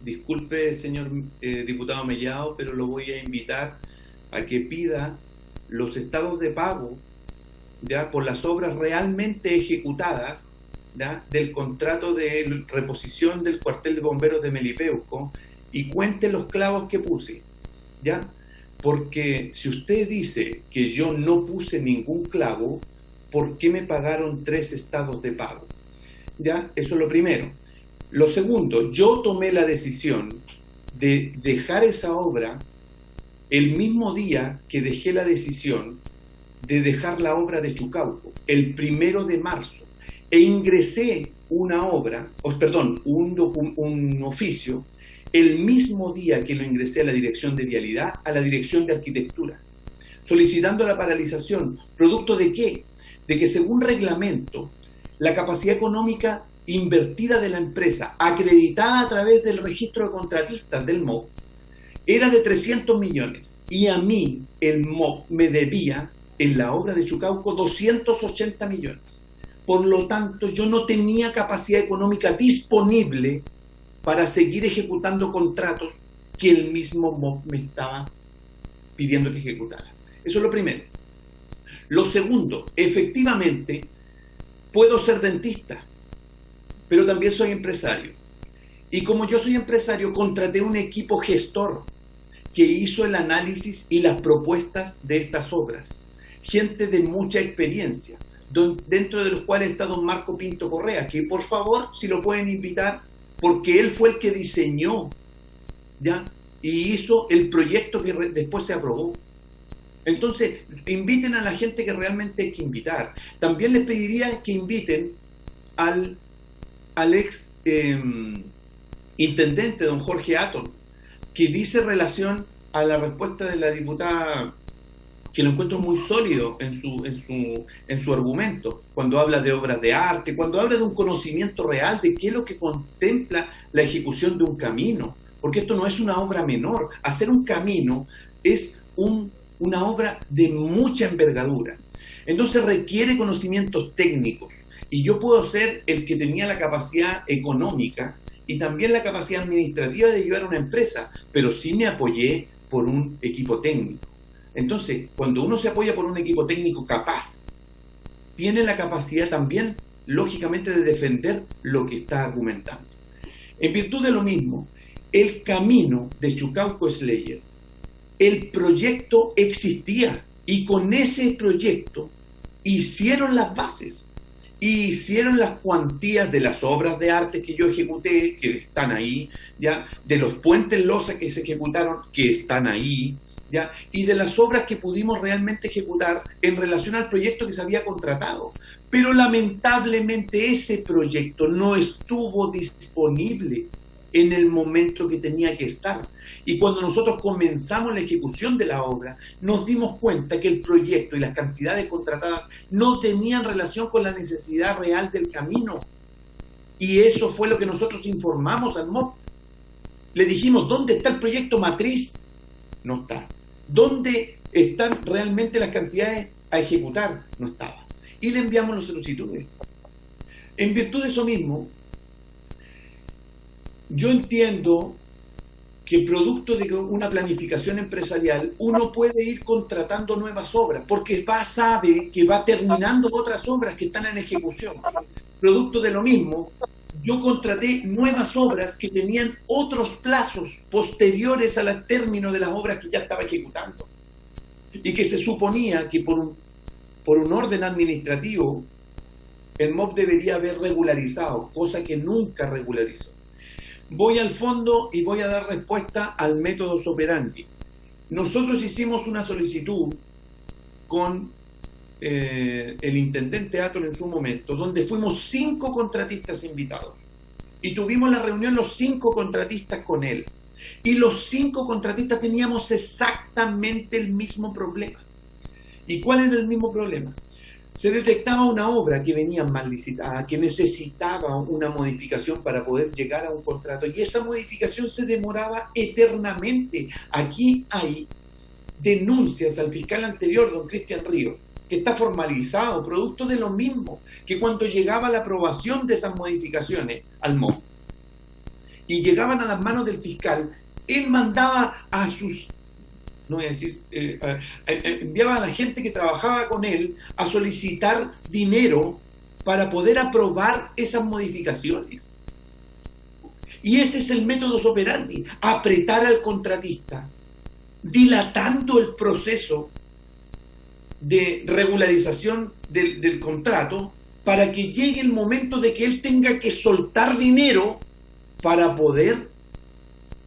E: disculpe, señor diputado Mellado, pero lo voy a invitar a que pida los estados de pago, ya, por las obras realmente ejecutadas, ya, del contrato de reposición del cuartel de bomberos de Melipeuco, y cuente los clavos que puse, ya, porque si usted dice que yo no puse ningún clavo, ¿por qué me pagaron 3 estados de pago? Ya, eso es lo primero. Lo segundo, yo tomé la decisión de dejar esa obra el mismo día que dejé la decisión de dejar la obra de Chucauco, el 1 de marzo, e ingresé un oficio el mismo día que lo ingresé a la Dirección de Vialidad, a la Dirección de Arquitectura, solicitando la paralización. ¿Producto de qué? De que según reglamento, la capacidad económica invertida de la empresa, acreditada a través del registro de contratistas del MOP, era de 300 millones, y a mí el MOP me debía en la obra de Chucauco 280 millones. Por lo tanto, yo no tenía capacidad económica disponible para seguir ejecutando contratos que el mismo MOP me estaba pidiendo que ejecutara. Eso es lo primero. Lo segundo, efectivamente, puedo ser dentista, pero también soy empresario. Y como yo soy empresario, contraté un equipo gestor que hizo el análisis y las propuestas de estas obras. Gente de mucha experiencia, dentro de los cuales está don Marco Pinto Correa, que por favor, si lo pueden invitar, porque él fue el que diseñó, ¿ya? Y hizo el proyecto que después se aprobó. Entonces, inviten a la gente que realmente hay que invitar. También les pediría que inviten al ex intendente, don Jorge Atton, que dice relación a la respuesta de la diputada, que lo encuentro muy sólido en su argumento, cuando habla de obras de arte, cuando habla de un conocimiento real de qué es lo que contempla la ejecución de un camino, porque esto no es una obra menor. Hacer un camino es una obra de mucha envergadura. Entonces requiere conocimientos técnicos, y yo puedo ser el que tenía la capacidad económica y también la capacidad administrativa de llevar una empresa, pero sí me apoyé por un equipo técnico. Entonces, cuando uno se apoya por un equipo técnico capaz, tiene la capacidad también, lógicamente, de defender lo que está argumentando. En virtud de lo mismo, el camino de Chucauco-Schleyer, el proyecto existía, y con ese proyecto hicieron las bases, y hicieron las cuantías de las obras de arte que yo ejecuté, que están ahí, ya, de los puentes losa que se ejecutaron, que están ahí, ya, y de las obras que pudimos realmente ejecutar en relación al proyecto que se había contratado. Pero lamentablemente ese proyecto no estuvo disponible en el momento que tenía que estar. Y cuando nosotros comenzamos la ejecución de la obra, nos dimos cuenta que el proyecto y las cantidades contratadas no tenían relación con la necesidad real del camino. Y eso fue lo que nosotros informamos al MOP. Le dijimos, ¿dónde está el proyecto matriz? No está. ¿Dónde están realmente las cantidades a ejecutar? No estaba. Y le enviamos las solicitudes. En virtud de eso mismo, yo entiendo que producto de una planificación empresarial uno puede ir contratando nuevas obras, porque sabe que va terminando otras obras que están en ejecución. Producto de lo mismo, yo contraté nuevas obras que tenían otros plazos posteriores al término de las obras que ya estaba ejecutando, y que se suponía que por un orden administrativo el MOP debería haber regularizado, cosa que nunca regularizó. Voy al fondo y voy a dar respuesta al método operandi. Nosotros hicimos una solicitud con el intendente Atol en su momento, donde fuimos 5 contratistas invitados. Y tuvimos la reunión los 5 contratistas con él. Y los 5 contratistas teníamos exactamente el mismo problema. ¿Y cuál era el mismo problema? Se detectaba una obra que venía mal licitada, que necesitaba una modificación para poder llegar a un contrato, y esa modificación se demoraba eternamente. Aquí hay denuncias al fiscal anterior, don Cristian Ríos, que está formalizado, producto de lo mismo, que cuando llegaba la aprobación de esas modificaciones al MOP y llegaban a las manos del fiscal, él mandaba a sus... no voy a decir, enviaba a la gente que trabajaba con él a solicitar dinero para poder aprobar esas modificaciones. Y ese es el método operandi, apretar al contratista, dilatando el proceso de regularización del contrato para que llegue el momento de que él tenga que soltar dinero para poder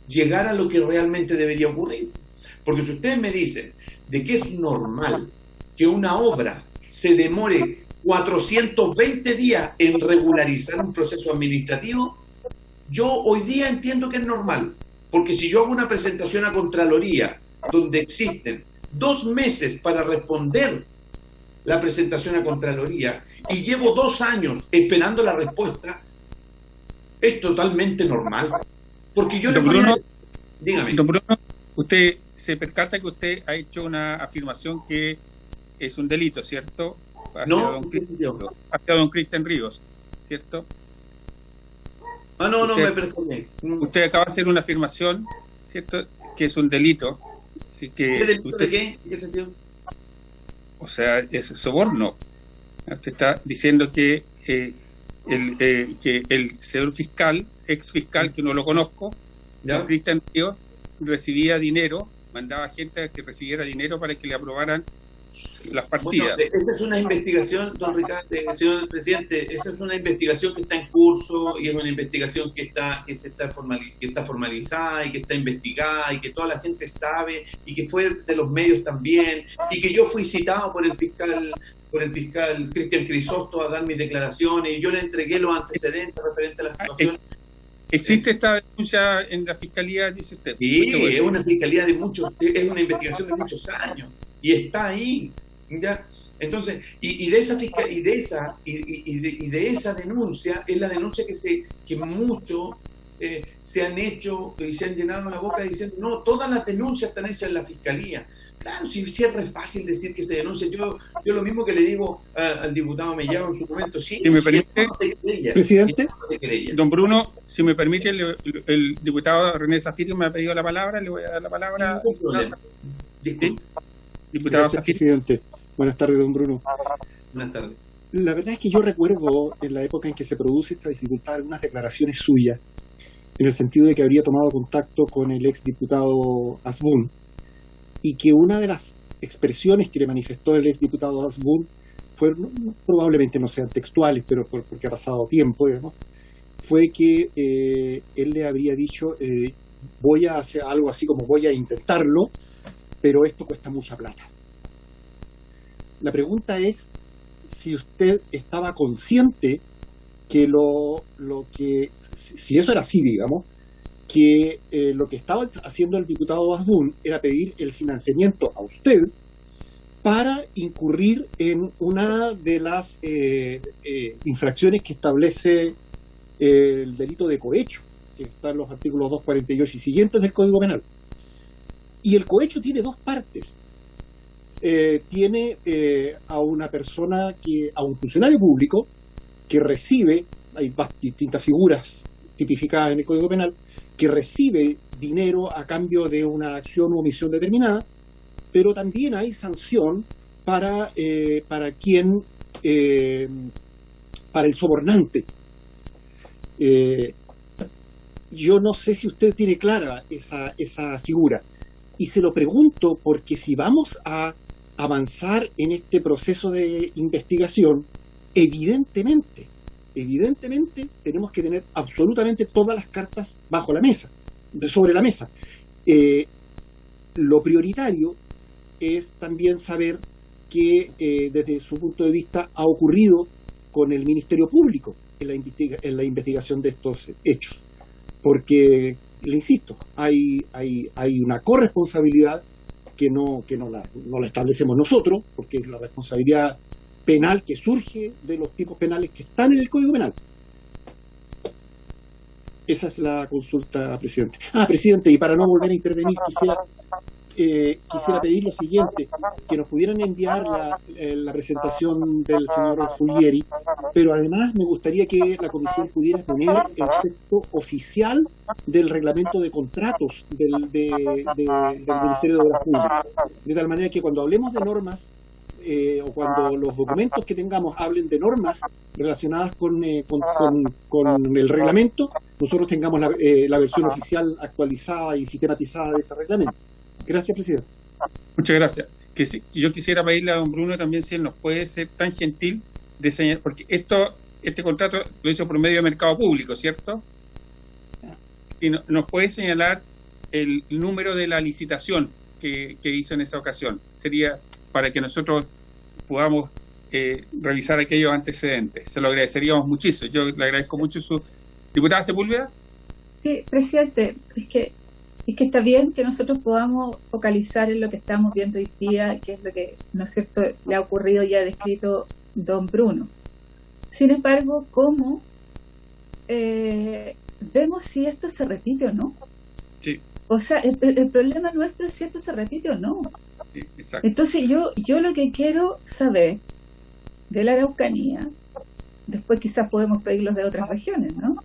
E: llegar a lo que realmente debería ocurrir. Porque si ustedes me dicen de que es normal que una obra se demore 420 días en regularizar un proceso administrativo, yo hoy día entiendo que es normal. Porque si yo hago una presentación a Contraloría donde existen 2 meses para responder la presentación a Contraloría y llevo 2 años esperando la respuesta, es totalmente normal. Porque yo
A: Don Bruno,
E: dígame.
A: Don Bruno, usted se percata que usted ha hecho una afirmación que es un delito, ¿cierto? Hacia don Cristian Ríos, ¿cierto?
E: No,
A: usted,
E: me perdoné.
A: Usted acaba de hacer una afirmación, ¿cierto? Que es un delito.
E: ¿Qué delito usted, de qué? ¿En qué sentido?
A: O sea, es soborno. Usted está diciendo que el señor fiscal, ex fiscal, que no lo conozco, don Cristian Ríos, recibía dinero, mandaba gente a que recibiera dinero para que le aprobaran las partidas.
E: Bueno, esa es una investigación, don Ricardo, señor presidente, esa es una investigación que está en curso y es una investigación que está formalizada y que está investigada y que toda la gente sabe y que fue de los medios también y que yo fui citado por el fiscal Cristian Crisóstomo a dar mis declaraciones y yo le entregué los antecedentes referentes a la situación.
A: ¿Existe esta denuncia en la fiscalía, dice usted?
E: Sí, es una fiscalía es una investigación de muchos años y está ahí, ¿ya? Entonces, de esa denuncia es la denuncia que muchos se han hecho y se han llenado la boca diciendo, no, todas las denuncias están hechas en la Fiscalía. Claro, si es fácil decir que se denuncia. Yo lo mismo que le digo al diputado Mellado en su momento, sí,
A: si me permite,
H: presidente,
A: don Bruno, si me permite, el diputado René Zafiro me ha pedido la palabra, le voy a dar la palabra.
E: Disculpe.
A: Diputado
H: gracias,
A: Zafiro.
H: presidente. Buenas tardes, don Bruno.
E: Buenas tardes.
H: La verdad es que yo recuerdo en la época en que se produce esta dificultad algunas declaraciones suyas, en el sentido de que habría tomado contacto con el exdiputado Asbun, y que una de las expresiones que le manifestó el exdiputado Asbun probablemente no sean textuales, pero porque ha pasado tiempo, digamos, fue que él le habría dicho, voy a hacer algo así como voy a intentarlo, pero esto cuesta mucha plata. La pregunta es si usted estaba consciente que si eso era así, digamos, que lo que estaba haciendo el diputado Asbun era pedir el financiamiento a usted para incurrir en una de las infracciones que establece el delito de cohecho, que está en los artículos 248 y siguientes del Código Penal. Y el cohecho tiene dos partes. Tiene a una persona, a un funcionario público que recibe, hay distintas figuras tipificadas en el Código Penal, que recibe dinero a cambio de una acción u omisión determinada, pero también hay sanción para el sobornante. Yo no sé si usted tiene clara esa figura, y se lo pregunto porque si vamos a avanzar en este proceso de investigación, evidentemente tenemos que tener absolutamente todas las cartas sobre la mesa. Lo prioritario es también saber qué desde su punto de vista ha ocurrido con el Ministerio Público en la investigación de estos hechos, porque le insisto, hay una corresponsabilidad que no la establecemos nosotros, porque es la responsabilidad penal que surge de los tipos penales que están en el Código Penal. Esa es la consulta, presidente. Presidente, y para no volver a intervenir, quisiera pedir lo siguiente, que nos pudieran enviar la presentación del señor Fuggieri, pero además me gustaría que la comisión pudiera poner el texto oficial del reglamento de contratos del Ministerio de Obras Públicas, de tal manera que cuando hablemos de normas, o cuando los documentos que tengamos hablen de normas relacionadas con el reglamento, nosotros tengamos la versión oficial actualizada y sistematizada de ese reglamento. Gracias, presidente.
A: Muchas gracias. Yo quisiera pedirle a don Bruno también si él nos puede ser tan gentil de señalar, porque este contrato lo hizo por medio de mercado público, ¿cierto? Y nos puede señalar el número de la licitación que hizo en esa ocasión. Sería para que nosotros podamos revisar aquellos antecedentes. Se lo agradeceríamos muchísimo. Yo le agradezco mucho su... ¿Diputada Sepúlveda?
B: Sí, presidente, es que está bien que nosotros podamos focalizar en lo que estamos viendo hoy día, que es lo que, ¿no es cierto?, le ha ocurrido y ha descrito don Bruno. Sin embargo, ¿cómo vemos si esto se repite o no?
A: Sí.
B: O sea, el problema nuestro es si esto se repite o no.
A: Sí, exacto.
B: Entonces yo lo que quiero saber de la Araucanía, después quizás podemos pedirlos de otras regiones, ¿no?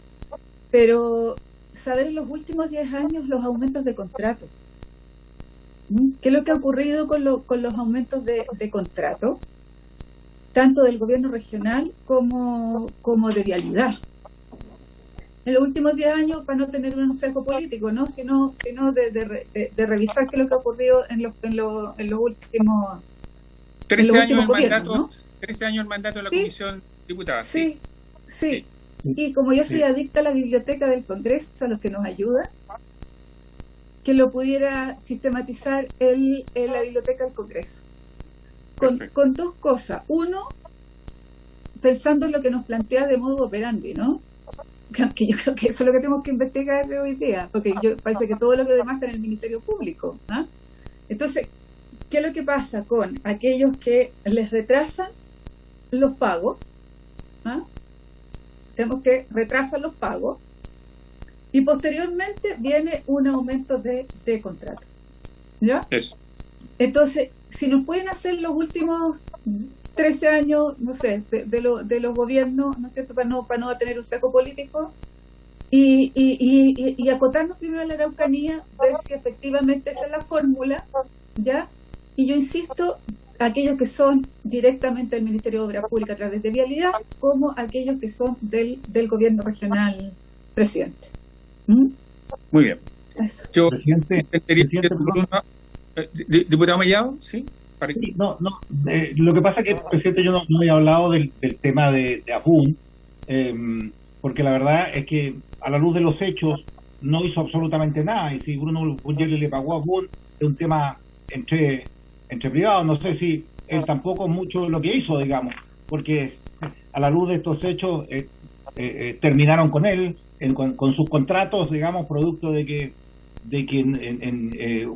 B: Pero saber en los últimos 10 años los aumentos de contrato. ¿Qué es lo que ha ocurrido con los aumentos de contrato? Tanto del gobierno regional como de vialidad. En los últimos 10 años, para no tener un sesgo político, ¿no? sino de revisar qué es lo que ha ocurrido en los últimos
A: 13 años el
B: gobiernos,
A: mandato,
B: ¿no?
A: 13 años el mandato de la
B: Sí.
A: comisión diputada.
B: Sí. Y como yo soy adicta a la biblioteca del Congreso, a los que nos ayuda, que lo pudiera sistematizar en la biblioteca del Congreso. Con dos cosas. Uno, pensando en lo que nos plantea de modo operandi, ¿no? Que yo creo que eso es lo que tenemos que investigar hoy día, porque parece que todo lo que demás está en el Ministerio Público, ¿no? Entonces, ¿qué es lo que pasa con aquellos que les retrasan los pagos? ¿Ah? Tenemos que retrasar los pagos y posteriormente viene un aumento de contrato. ¿Ya?
A: Eso.
B: Entonces, si nos pueden hacer los últimos 13 años, no sé, de los gobiernos, ¿no es cierto?, para no tener un saco político, y acotarnos primero a la Araucanía, ver si efectivamente esa es la fórmula, ¿ya? Y yo insisto, aquellos que son directamente del Ministerio de Obras Públicas a través de Vialidad, como aquellos que son del gobierno regional presidente. ¿Mm?
A: Muy bien.
B: Eso.
A: Yo
F: Presidente,
A: diputado Mellado, ¿sí? Para que...
F: Sí, lo que pasa es que, presidente, yo no he hablado del tema de Abun, porque la verdad es que a la luz de los hechos no hizo absolutamente nada, y si Bruno Fulgieri le pagó a Abun es un tema entre privados. No sé si él tampoco mucho lo que hizo, digamos, porque a la luz de estos hechos terminaron con él, con sus contratos, digamos, producto de que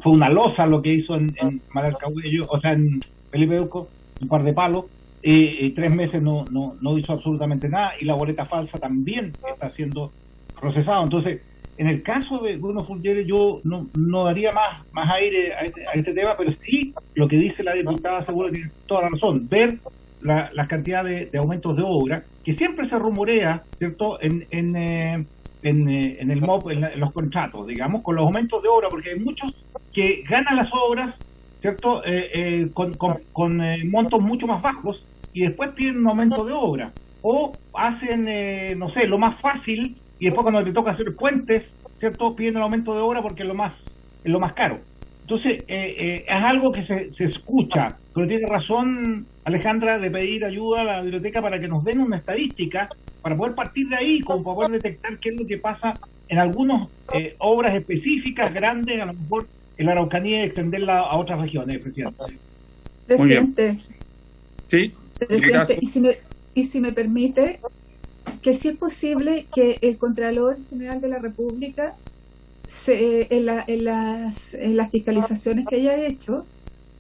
F: fue una losa lo que hizo en Manuel Cahuello, o sea, en Felipe Duco, un par de palos, y 3 meses no hizo absolutamente nada, y la boleta falsa también está siendo procesado. Entonces, en el caso de Bruno Fulgieri, yo no daría más aire a este tema, pero sí lo que dice la diputada Segura tiene toda la razón, ver la cantidad de aumentos de obra, que siempre se rumorea, ¿cierto?, en el MOP, en los contratos, digamos, con los aumentos de obra, porque hay muchos que ganan las obras, ¿cierto?, con montos mucho más bajos, y después piden un aumento de obra, o hacen, no sé, lo más fácil, y después cuando te toca hacer puentes, ¿cierto?, piden el aumento de obra porque es lo más caro. Entonces, es algo que se escucha, pero tiene razón Alejandra de pedir ayuda a la biblioteca para que nos den una estadística, para poder partir de ahí, como para poder detectar qué es lo que pasa en algunas obras específicas, grandes, a lo mejor en la Araucanía, y extenderla a otras regiones, presidente.
B: Presidente.
A: Sí.
B: Presidente, y si me permite, que si es posible que el Contralor General de la República, en las fiscalizaciones que haya hecho,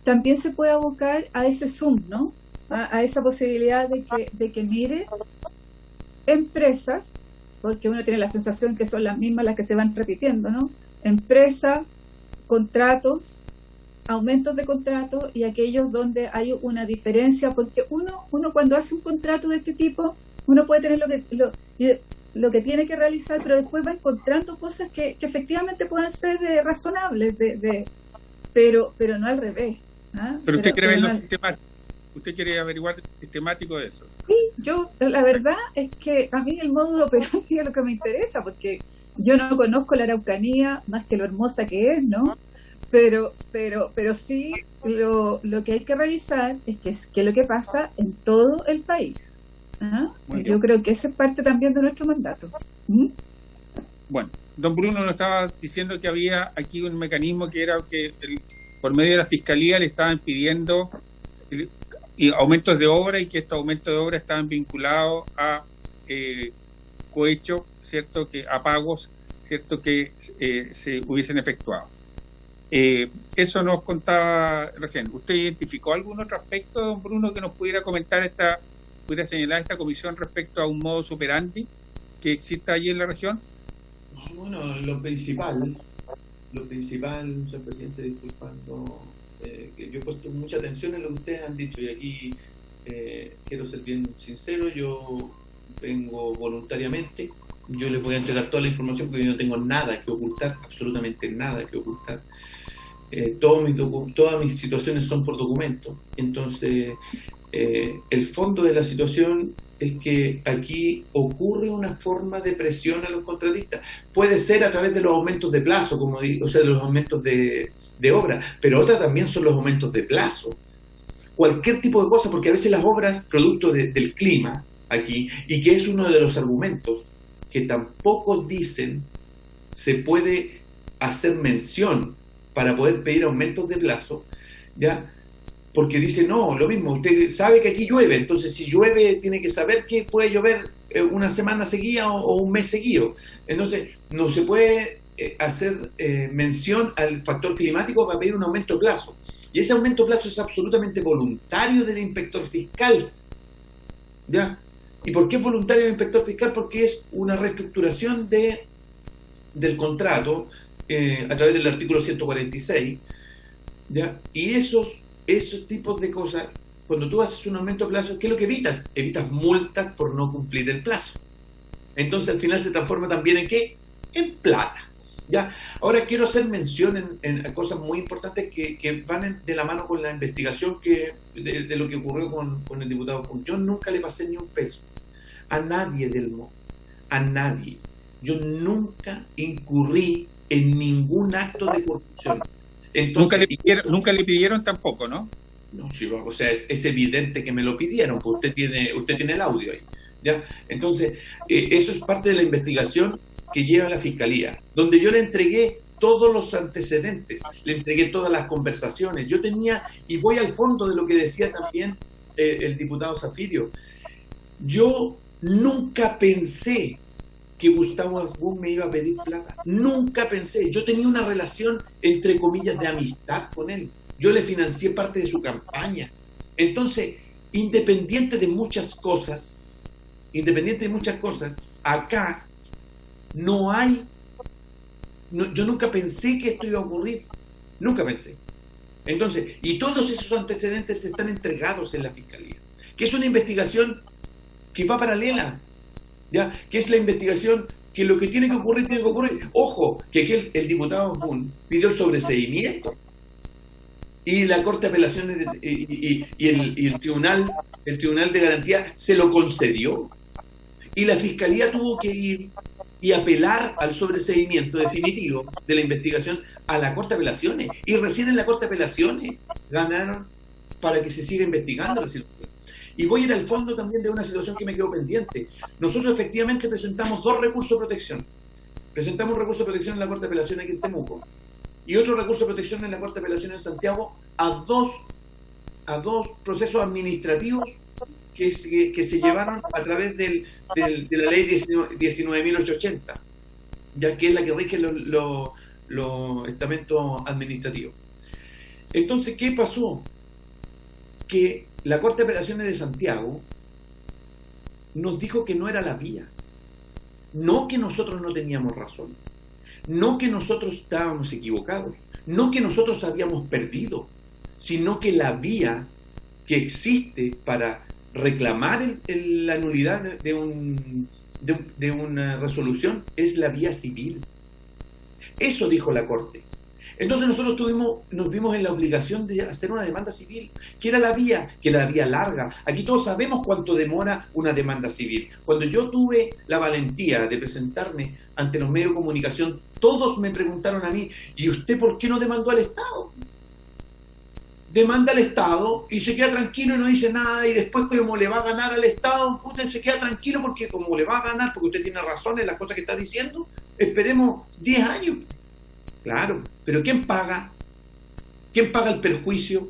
B: también se pueda abocar a ese zoom, ¿no? A esa posibilidad de que mire empresas, porque uno tiene la sensación que son las mismas las que se van repitiendo, ¿no? Empresas, contratos, aumentos de contratos, y aquellos donde hay una diferencia, porque uno cuando hace un contrato de este tipo, uno puede tener lo que tiene que realizar, pero después va encontrando cosas que efectivamente puedan ser razonables, pero no al revés. ¿Ah?
A: Pero usted quiere ver lo sistemático, usted quiere averiguar el sistemático de eso.
B: Sí, yo, la verdad es que a mí el módulo operandi es lo que me interesa, porque yo no conozco la Araucanía más que lo hermosa que es, ¿no? Pero sí, lo que hay que revisar es qué es lo que pasa en todo el país. ¿Ah? Yo creo que esa es parte también de nuestro mandato. ¿Mm?
A: Bueno, don Bruno nos estaba diciendo que había aquí un mecanismo que era que por medio de la Fiscalía le estaban pidiendo aumentos de obra, y que estos aumentos de obra estaban vinculados a cohechos, ¿cierto?, que a pagos, ¿cierto?, que se hubiesen efectuado. Eso nos contaba recién. ¿Usted identificó algún otro aspecto, don Bruno, que nos pudiera comentar, pudiera señalar esta comisión respecto a un modus operandi que exista allí en la región?
E: Bueno, lo principal, señor presidente, disculpando, que yo he puesto mucha atención en lo que ustedes han dicho, y aquí quiero ser bien sincero, yo vengo voluntariamente, yo les voy a entregar toda la información porque yo no tengo nada que ocultar, absolutamente nada que ocultar. Todas mis situaciones son por documento. Entonces, el fondo de la situación es que aquí ocurre una forma de presión a los contratistas. Puede ser a través de los aumentos de plazo, como digo, o sea, de los aumentos de obra, pero otra también son los aumentos de plazo. Cualquier tipo de cosa, porque a veces las obras, producto del clima aquí, y que es uno de los argumentos que tampoco dicen, se puede hacer mención para poder pedir aumentos de plazo, ¿ya? Porque dice, no, lo mismo, usted sabe que aquí llueve, entonces si llueve tiene que saber que puede llover una semana seguida o un mes seguido. Entonces, no se puede hacer mención al factor climático para pedir un aumento de plazo. Y ese aumento de plazo es absolutamente voluntario del inspector fiscal, ¿ya? ¿Y por qué es voluntario del inspector fiscal? Porque es una reestructuración de del contrato a través del artículo 146, ¿ya? Y esos tipos de cosas, cuando tú haces un aumento de plazo, ¿qué es lo que evitas? Evitas multas por no cumplir el plazo. Entonces al final se transforma también en ¿qué? En plata. ¿Ya? Ahora quiero hacer mención en cosas muy importantes que van de la mano con la investigación de lo que ocurrió con el diputado Kuhn. Yo nunca le pasé ni un peso a nadie del MOP, a nadie. Yo nunca incurrí en ningún acto de corrupción. Entonces,
A: nunca le pidieron tampoco, ¿no?
E: No, sí, o sea, es evidente que me lo pidieron, porque usted tiene el audio ahí, ¿ya? Entonces, eso es parte de la investigación que lleva la Fiscalía, donde yo le entregué todos los antecedentes, le entregué todas las conversaciones. Yo tenía, y voy al fondo de lo que decía también el diputado Zafirio, yo nunca pensé que Gustavo Asbun me iba a pedir plata. Nunca pensé. Yo tenía una relación, entre comillas, de amistad con él. Yo le financié parte de su campaña. Entonces, independiente de muchas cosas, acá no hay... yo nunca pensé que esto iba a ocurrir. Nunca pensé. Entonces, y todos esos antecedentes están entregados en la Fiscalía, que es una investigación que va paralela, ¿ya? Que es la investigación que lo que tiene que ocurrir, tiene que ocurrir. Ojo, que aquí el diputado Kuhn pidió el sobreseimiento y la Corte de Apelaciones y el Tribunal de Garantía se lo concedió. Y la Fiscalía tuvo que ir y apelar al sobreseimiento definitivo de la investigación a la Corte de Apelaciones. Y recién en la Corte de Apelaciones ganaron para que se siga investigando la situación. Y voy a ir al fondo también de una situación que me quedó pendiente. Nosotros efectivamente presentamos 2 recursos de protección. Presentamos un recurso de protección en la Corte de Apelaciones aquí en Temuco y otro recurso de protección en la Corte de Apelaciones en Santiago a dos procesos administrativos que se llevaron a través de la ley 19.880, ya que es la que rige los estamentos administrativos. Entonces, ¿qué pasó? Que la Corte de Apelaciones de Santiago nos dijo que no era la vía. No que nosotros no teníamos razón. No que nosotros estábamos equivocados. No que nosotros habíamos perdido. Sino que la vía que existe para reclamar la nulidad de una resolución es la vía civil. Eso dijo la Corte. Entonces nosotros nos vimos en la obligación de hacer una demanda civil, que era la vía larga. Aquí todos sabemos cuánto demora una demanda civil. Cuando yo tuve la valentía de presentarme ante los medios de comunicación, todos me preguntaron a mí, ¿y usted por qué no demandó al Estado? Demanda al Estado y se queda tranquilo y no dice nada, y después como le va a ganar al Estado, usted se queda tranquilo porque como le va a ganar, porque usted tiene razón en las cosas que está diciendo, esperemos 10 años. Claro, pero ¿quién paga? ¿Quién paga el perjuicio?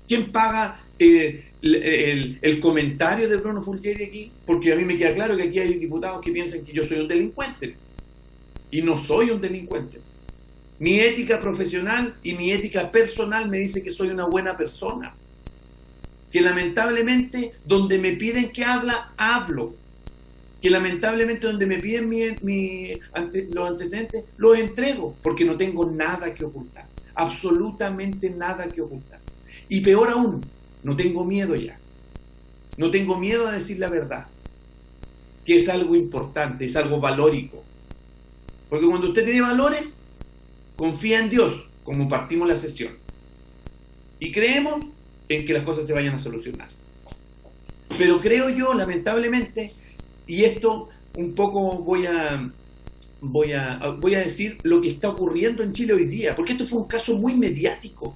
E: ¿Quién paga el comentario de Bruno Fulgieri aquí? Porque a mí me queda claro que aquí hay diputados que piensan que yo soy un delincuente. Y no soy un delincuente. Mi ética profesional y mi ética personal me dice que soy una buena persona. Que lamentablemente donde me piden que hablo. Que lamentablemente donde me piden los antecedentes, los entrego, porque no tengo nada que ocultar, absolutamente nada que ocultar. Y peor aún, no tengo miedo ya, no tengo miedo a decir la verdad, que es algo importante, es algo valórico, porque cuando usted tiene valores, confía en Dios, como partimos la sesión, y creemos en que las cosas se vayan a solucionar. Pero creo yo, lamentablemente, y esto un poco voy a decir lo que está ocurriendo en Chile hoy día, porque esto fue un caso muy mediático.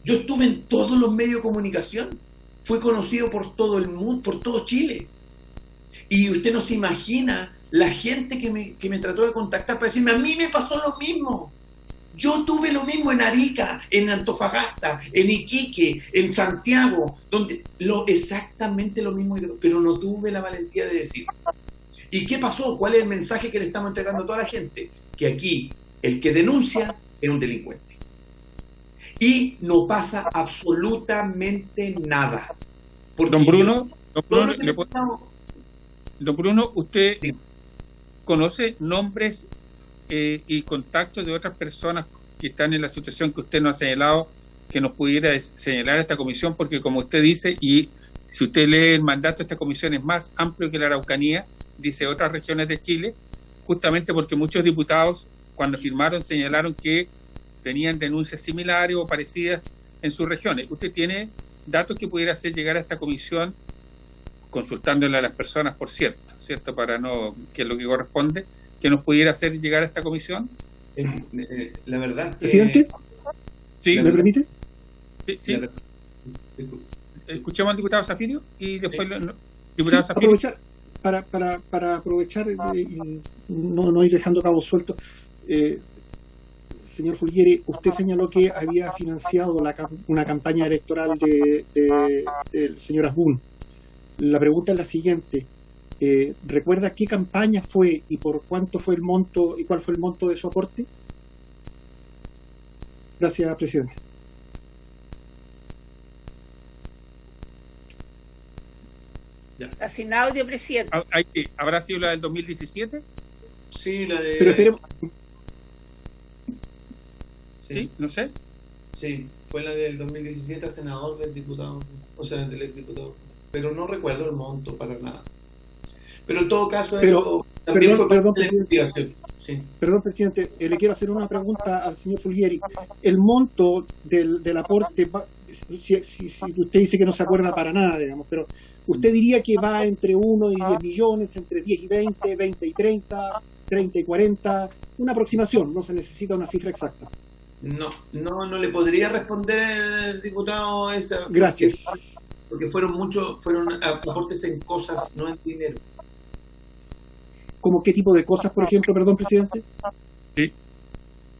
E: Yo estuve en todos los medios de comunicación, fui conocido por todo el mundo, por todo Chile. Y usted no se imagina la gente que me trató de contactar para decirme, a mí me pasó lo mismo. Yo tuve lo mismo en Arica, en Antofagasta, en Iquique, en Santiago, donde exactamente lo mismo, pero no tuve la valentía de decir. ¿Y qué pasó? ¿Cuál es el mensaje que le estamos entregando a toda la gente? Que aquí el que denuncia es un delincuente. Y no pasa absolutamente nada.
A: Don Bruno, usted ¿conoce nombres y contactos de otras personas que están en la situación que usted nos ha señalado, que nos pudiera señalar a esta comisión? Porque como usted dice, y si usted lee el mandato de esta comisión, es más amplio que la Araucanía, dice otras regiones de Chile, justamente porque muchos diputados, cuando firmaron, señalaron que tenían denuncias similares o parecidas en sus regiones. ¿Usted tiene datos que pudiera hacer llegar a esta comisión, consultándole a las personas, por cierto, para no, que es lo que corresponde, que nos pudiera hacer llegar a esta comisión?
E: La verdad que...
H: Presidente,
A: ¿Sí?
H: ¿me permite?
A: Sí. Escuchemos al diputado Zafirio y después
H: diputado Zafirio. Aprovechar, para aprovechar y no ir dejando cabos sueltos. Señor Folgueri, usted señaló que había financiado una campaña electoral del señor Asbun. La pregunta es la siguiente. ¿Recuerda qué campaña fue y por cuánto fue el monto y cuál fue el monto de su aporte? Gracias, presidente.
D: Está sin audio, presidente.
A: ¿Habrá sido la del 2017?
E: Sí, la de...
H: Pero esperemos.
A: Sí, no sé.
E: Sí, fue la del 2017 a senador del diputado, o sea, del exdiputado. Pero no recuerdo el monto para nada. Pero en todo caso, eso también fue parte de la investigación. Sí.
H: Perdón, presidente, le quiero hacer una pregunta al señor Folgueri. El monto del aporte, si usted dice que no se acuerda para nada, digamos, pero usted diría que va entre 1 y 10 millones, entre 10 y 20, 20 y 30, 30 y 40, una aproximación, no se necesita una cifra exacta.
E: No le podría responder, diputado, esa.
H: Gracias.
E: Porque fueron aportes en cosas, no en dinero.
H: ¿Cómo qué tipo de cosas, por ejemplo, perdón, presidente?
A: Sí.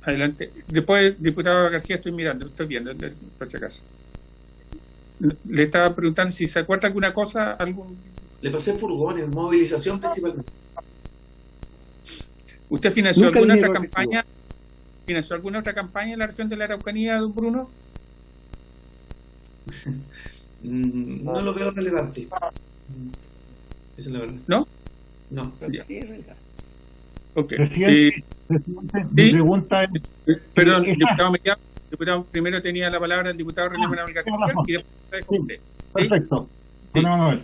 A: Adelante. Después, diputado García, estoy mirando, estoy viendo, por si acaso. Le estaba preguntando si se acuerda alguna cosa,
E: Le pasé furgones, movilización principalmente.
A: ¿Usted financió alguna otra campaña? ¿Financió alguna otra campaña en la región de la Araucanía, don Bruno?
E: No lo veo relevante. Esa es la verdad.
A: ¿No?
E: No.
A: Ya. Okay.
F: Presidente, mi pregunta es...
A: Perdón, diputado, primero tenía la palabra el diputado René Manuel García y después usted.
F: Perfecto. Sí. Manuel.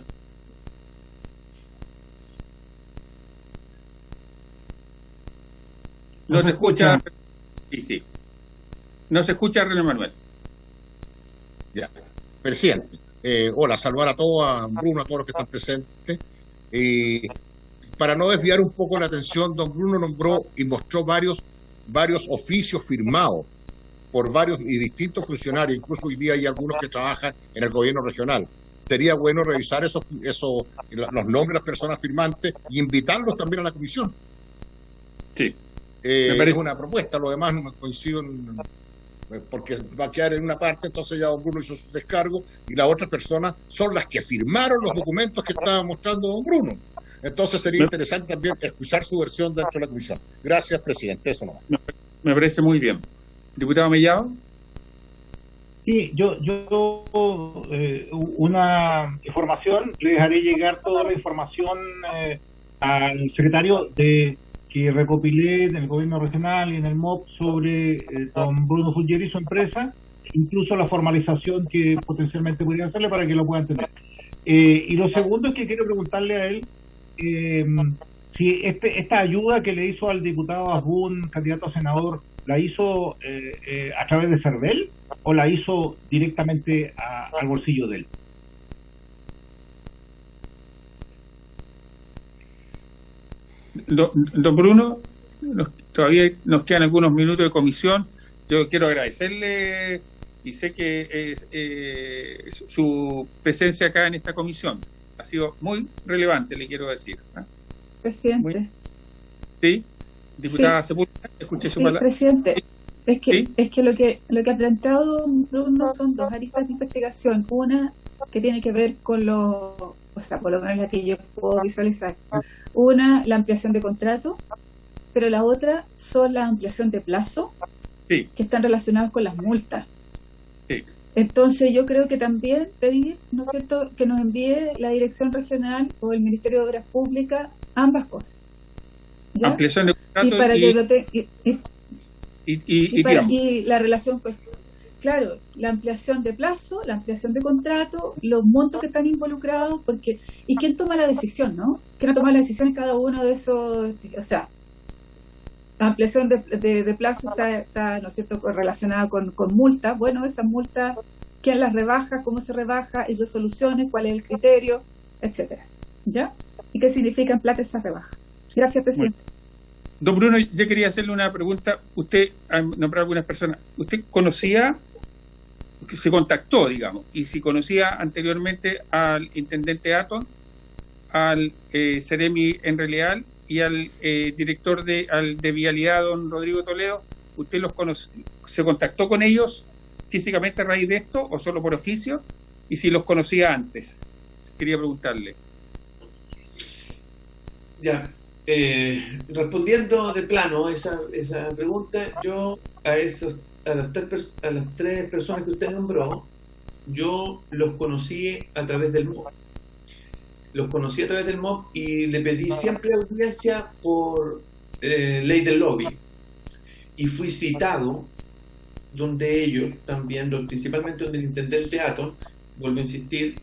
A: No te escucha. Sí. No se escucha, René Manuel.
I: Ya. Presidente, hola, saludar a todos, a Bruno, a todos los que están presentes. Para no desviar un poco la atención, don Bruno nombró y mostró varios oficios firmados por varios y distintos funcionarios, incluso hoy día hay algunos que trabajan en el gobierno regional. Sería bueno revisar los nombres de las personas firmantes y invitarlos también a la comisión.
A: Sí.
I: Me parece una propuesta, lo demás no coincido porque va a quedar en una parte, entonces ya don Bruno hizo su descargo y las otras personas son las que firmaron los documentos que estaba mostrando don Bruno. Entonces sería interesante también escuchar su versión dentro de la comisión. Gracias, presidente. Eso nomás.
A: Me parece muy bien. Diputado Mellado.
F: Sí, yo una información, le dejaré llegar toda la información al secretario que recopilé en el gobierno regional y en el MOP sobre don Bruno Folgueri y su empresa, incluso la formalización que potencialmente podría hacerle para que lo puedan tener. Y lo segundo es que quiero preguntarle a él si esta ayuda que le hizo al diputado Asbun, candidato a senador, ¿la hizo a través de CERVEL o la hizo directamente al bolsillo de él?
A: Don Bruno, todavía nos quedan algunos minutos de comisión. Yo quiero agradecerle y sé que su presencia acá en esta comisión ha sido muy relevante, le quiero decir.
B: Presidente.
A: Sí, diputada
B: Sí.
A: Sepúlveda, escuché su palabra.
B: Presidente, es que,
A: ¿Sí?
B: es que lo que ha planteado don Bruno son dos aristas de investigación. Una que tiene que ver con por lo menos la que yo puedo visualizar. Una, la ampliación de contrato, pero la otra son la ampliación de plazo,
A: Sí.
B: que están relacionados con las multas.
A: Sí.
B: Entonces yo creo que también pedir, ¿no es cierto?, que nos envíe la Dirección Regional o el Ministerio de Obras Públicas ambas cosas. ¿ya?
A: Ampliación de contrato
B: Y para que lo te,
A: tiramos.
B: y la relación, pues, claro, la ampliación de plazo, la ampliación de contrato, los montos que están involucrados, porque ¿y quién toma la decisión, no? ¿Quién toma la decisión en cada uno de esos? O sea, la ampliación de plazo está, ¿no es cierto?, relacionada con multas. Bueno, esas multas, ¿quién las rebaja? ¿Cómo se rebaja? ¿Y resoluciones? ¿Cuál es el criterio? Etcétera. ¿Ya? ¿Y qué significa en plata esa rebaja? Gracias, presidente.
A: Bueno. Don Bruno, yo quería hacerle una pregunta. Usted ha nombrado a algunas personas. ¿Usted conocía, se contactó, digamos, y si conocía anteriormente al intendente Atón, al Seremi Enreleal y al director de Vialidad, don Rodrigo Toledo? ¿Usted los conoce, se contactó con ellos físicamente a raíz de esto o solo por oficio? Y si los conocía antes, quería preguntarle.
E: Ya, respondiendo de plano esa pregunta, yo a las tres personas que usted nombró, yo los conocí a través del MOB. Los conocí a través del MOB y le pedí siempre audiencia por ley del lobby. Y fui citado donde ellos también, principalmente donde el intendente Atón, vuelvo a insistir,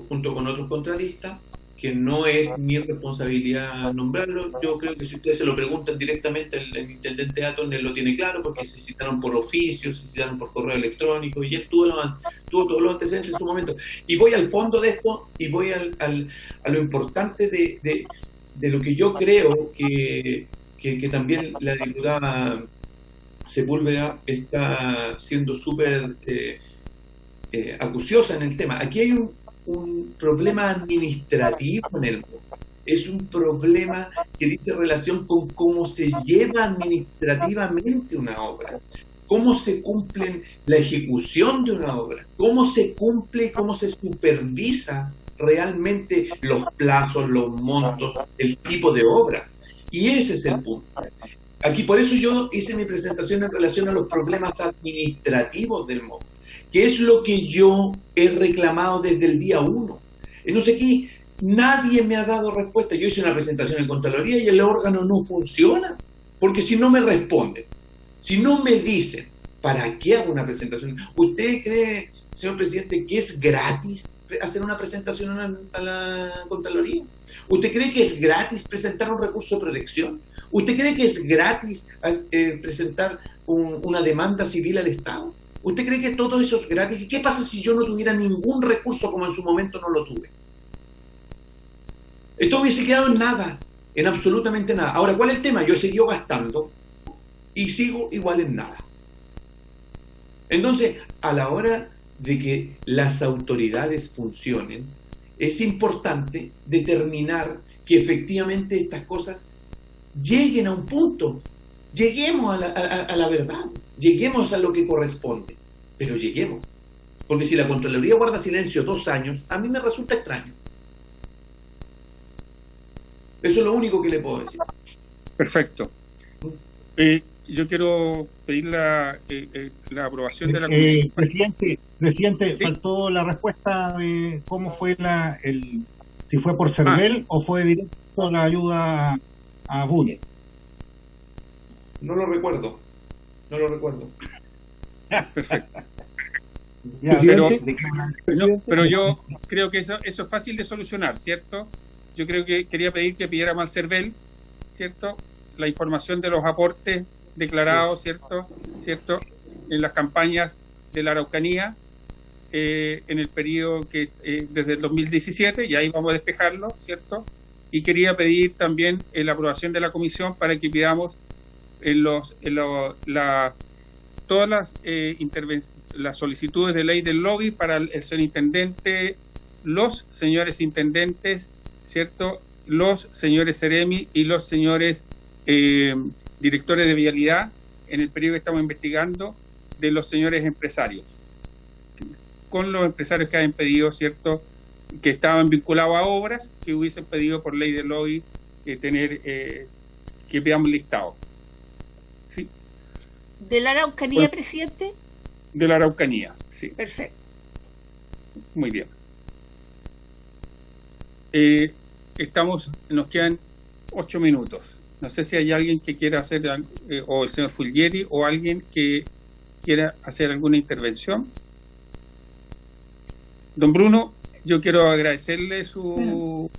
E: junto con otros contratistas, que no es mi responsabilidad nombrarlo. Yo creo que si ustedes se lo preguntan directamente al intendente Atón, él lo tiene claro, porque se citaron por oficio, se citaron por correo electrónico, y él tuvo todos los antecedentes en su momento. Y voy al fondo de esto, y voy a lo importante de lo que yo creo que también la diputada Sepúlveda está siendo súper acuciosa en el tema. Aquí hay un problema administrativo en el mundo. Es un problema que tiene relación con cómo se lleva administrativamente una obra, cómo se cumple la ejecución de una obra, cómo se cumple, cómo se supervisa realmente los plazos, los montos, el tipo de obra. Y ese es el punto. Aquí por eso yo hice mi presentación en relación a los problemas administrativos del MOB, que es lo que yo he reclamado desde el día 1. Entonces aquí nadie me ha dado respuesta. Yo hice una presentación en Contraloría y el órgano no funciona, porque si no me responden, si no me dicen, ¿para qué hago una presentación? ¿Usted cree, señor presidente, que es gratis hacer una presentación a la Contraloría? ¿Usted cree que es gratis presentar un recurso de protección? ¿Usted cree que es gratis presentar una demanda civil al Estado? ¿Usted cree que todo eso es gratis? ¿Y qué pasa si yo no tuviera ningún recurso como en su momento no lo tuve? Esto hubiese quedado en nada, en absolutamente nada. Ahora, ¿cuál es el tema? Yo he seguido gastando y sigo igual en nada. Entonces, a la hora de que las autoridades funcionen, es importante determinar que efectivamente estas cosas lleguen a un punto. Lleguemos a la verdad, lleguemos a lo que corresponde, pero lleguemos. Porque si la Contraloría guarda silencio 2 años, a mí me resulta extraño. Eso es lo único que le puedo decir.
A: Perfecto. Yo quiero pedir la aprobación de la comisión.
F: Presidente,
A: ¿Sí?
F: faltó la respuesta de cómo fue si fue por CERVEL o fue directo la ayuda a BUN.
E: No lo recuerdo.
A: Perfecto.
F: Ya,
A: Pero yo creo que eso es fácil de solucionar, ¿cierto? Yo creo que quería pedir que pidiéramos al CERVEL, ¿cierto?, la información de los aportes declarados, ¿cierto? En las campañas de la Araucanía en el periodo que desde el 2017, y ahí vamos a despejarlo, ¿cierto? Y quería pedir también la aprobación de la comisión para que pidamos todas las solicitudes de ley del lobby para el señor intendente, los señores intendentes, ¿cierto?, los señores Seremi y los señores directores de vialidad en el periodo que estamos investigando, de los señores empresarios, con los empresarios que hayan pedido, ¿cierto?, que estaban vinculados a obras que hubiesen pedido por ley del lobby que veamos listado. ¿Sí?
D: ¿De la Araucanía, presidente?
A: De la Araucanía, sí.
D: Perfecto.
A: Muy bien. Nos quedan 8 minutos. No sé si hay alguien que quiera hacer, o el señor Fulgieri, o alguien que quiera hacer alguna intervención. Don Bruno, yo quiero agradecerle su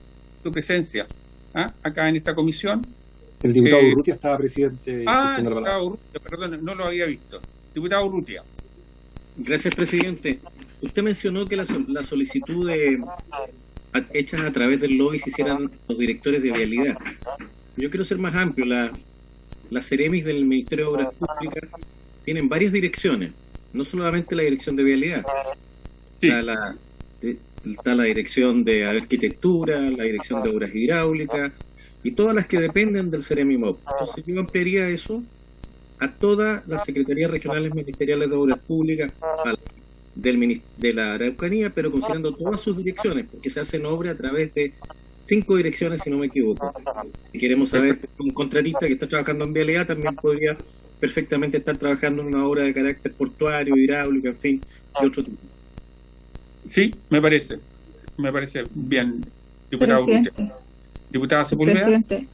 A: presencia acá en esta comisión.
H: El diputado Urrutia estaba presidente.
A: Diputado Urrutia, perdón, no lo había visto. Diputado Urrutia.
J: Gracias, presidente. Usted mencionó que la solicitud hechas a través del lobby se hicieran los directores de vialidad. Yo quiero ser más amplio. Las Ceremis del Ministerio de Obras Públicas tienen varias direcciones, no solamente la dirección de vialidad. Sí. Está la dirección de arquitectura, la dirección de obras hidráulicas y todas las que dependen del Ceremi MOP. Entonces yo ampliaría eso a todas las secretarías regionales ministeriales de obras públicas de la Araucanía, pero considerando todas sus direcciones, porque se hacen obras a través de 5 direcciones, si no me equivoco. Si queremos saber, un contratista que está trabajando en vialidad también podría perfectamente estar trabajando en una obra de carácter portuario, hidráulico, en fin, de otro tipo.
A: Sí, me parece bien, diputado. Diputada Sepúlveda.
B: Presidente,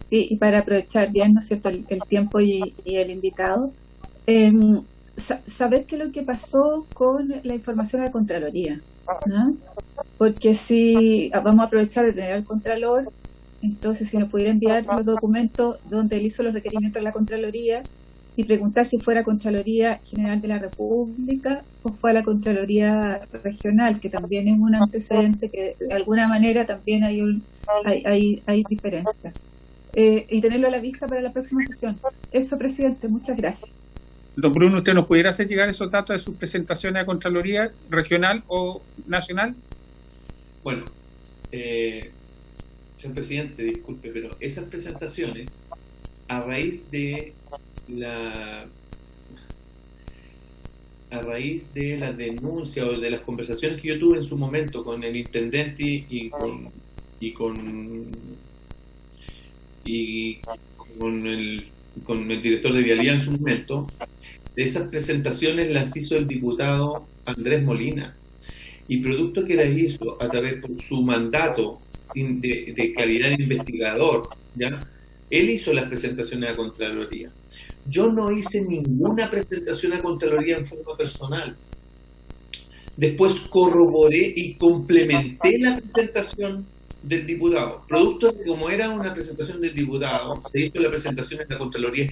B: y para aprovechar bien, ¿no es cierto?, el tiempo y el invitado, saber qué es lo que pasó con la información a la Contraloría, ¿no? Porque si vamos a aprovechar de tener al Contralor, entonces si nos pudiera enviar los documentos donde él hizo los requerimientos a la Contraloría y preguntar si fuera Contraloría General de la República o fue a la Contraloría Regional, que también es un antecedente que de alguna manera también hay diferencia. Y tenerlo a la vista para la próxima sesión. Eso, presidente, muchas gracias.
A: Don Bruno, ¿usted nos pudiera hacer llegar esos datos de sus presentaciones a Contraloría Regional o Nacional?
E: Bueno, señor presidente, disculpe, pero esas presentaciones, a raíz de la denuncia o de las conversaciones que yo tuve en su momento con el intendente y con el director de vialidad en su momento, de esas presentaciones las hizo el diputado Andrés Molina, y producto que las hizo a través de su mandato de calidad de investigador, ¿ya? Él hizo las presentaciones a Contraloría. Yo no hice ninguna presentación a Contraloría en forma personal. Después corroboré y complementé la presentación del diputado. Producto de que, como era una presentación del diputado, se hizo la presentación en la Contraloría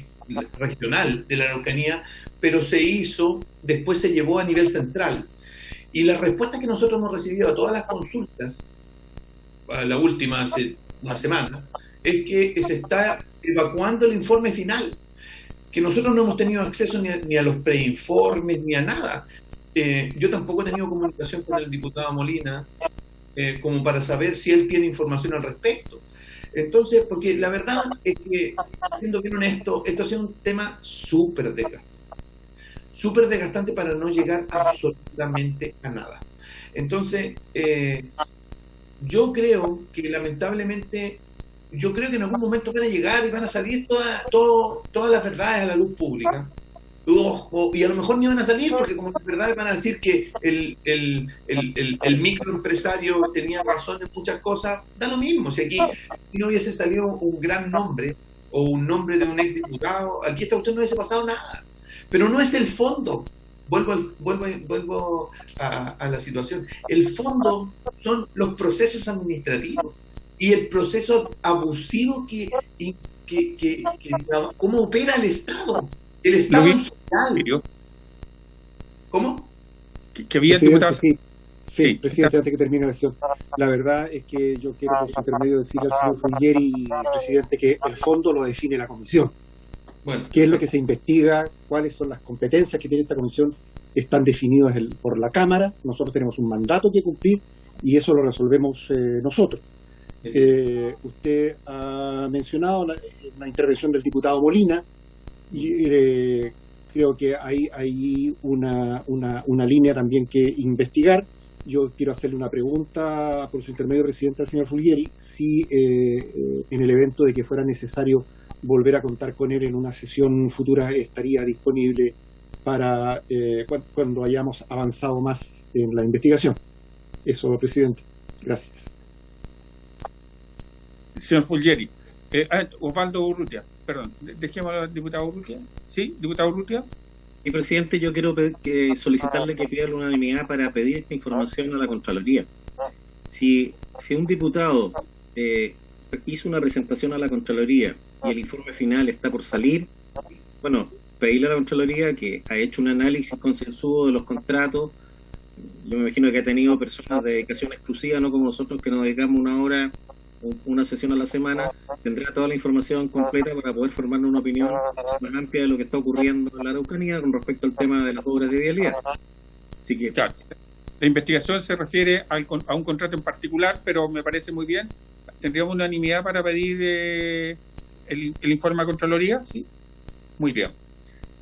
E: Regional de la Araucanía, pero después se llevó a nivel central. Y la respuesta que nosotros hemos recibido a todas las consultas, a la última hace una semana, es que se está evacuando el informe final, que nosotros no hemos tenido acceso ni a los preinformes ni a nada. Yo tampoco he tenido comunicación con el diputado Molina como para saber si él tiene información al respecto. Entonces, porque la verdad es que, siendo bien honesto, esto ha sido un tema súper desgastante para no llegar absolutamente a nada. Entonces, yo creo que lamentablemente, en algún momento van a llegar y van a salir todas las verdades a la luz pública. Y a lo mejor ni van a salir, porque como las verdades van a decir que el microempresario tenía razón en muchas cosas, da lo mismo. Si aquí no hubiese salido un gran nombre o un nombre de un exdiputado, aquí esta usted no hubiese pasado nada. Pero no es el fondo. Vuelvo a la situación. El fondo son los procesos administrativos y el proceso abusivo cómo opera el Estado. El Estado en general. ¿Cómo?
A: Que había diputado.
H: Sí, presidente, antes que termine la sesión. La verdad es que yo quiero, por su intermedio, decirle al señor Fulgieri, presidente, que el fondo lo define la comisión.
E: Bueno,
H: ¿qué es lo que se investiga? ¿Cuáles son las competencias que tiene esta comisión? Están definidas por la Cámara. Nosotros tenemos un mandato que cumplir y eso lo resolvemos nosotros. Usted ha mencionado la intervención del diputado Molina. Y creo que hay una línea también que investigar. Yo quiero hacerle una pregunta por su intermedio, presidente, al señor Fulgieri, si en el evento de que fuera necesario volver a contar con él en una sesión futura estaría disponible para cuando hayamos avanzado más en la investigación. Eso, presidente. Gracias.
A: Señor Fulgieri. Osvaldo Urrutia, perdón, dejemos al diputado Urrutia. Sí, diputado Urrutia.
J: Y presidente, yo quiero solicitarle que pida la unanimidad para pedir esta información a la Contraloría. Si un diputado hizo una presentación a la Contraloría y el informe final está por salir, bueno, pedirle a la Contraloría que ha hecho un análisis concienzudo de los contratos. Yo me imagino que ha tenido personas de dedicación exclusiva, no como nosotros que nos dedicamos una hora, una sesión a la semana, tendrá toda la información completa para poder formarnos una opinión más amplia de lo que está ocurriendo en la Araucanía con respecto al tema de las obras de vialidad. Así que...
A: Claro. La investigación se refiere a un contrato en particular, pero me parece muy bien. ¿Tendríamos unanimidad para pedir el informe a Contraloría? Sí. Muy bien.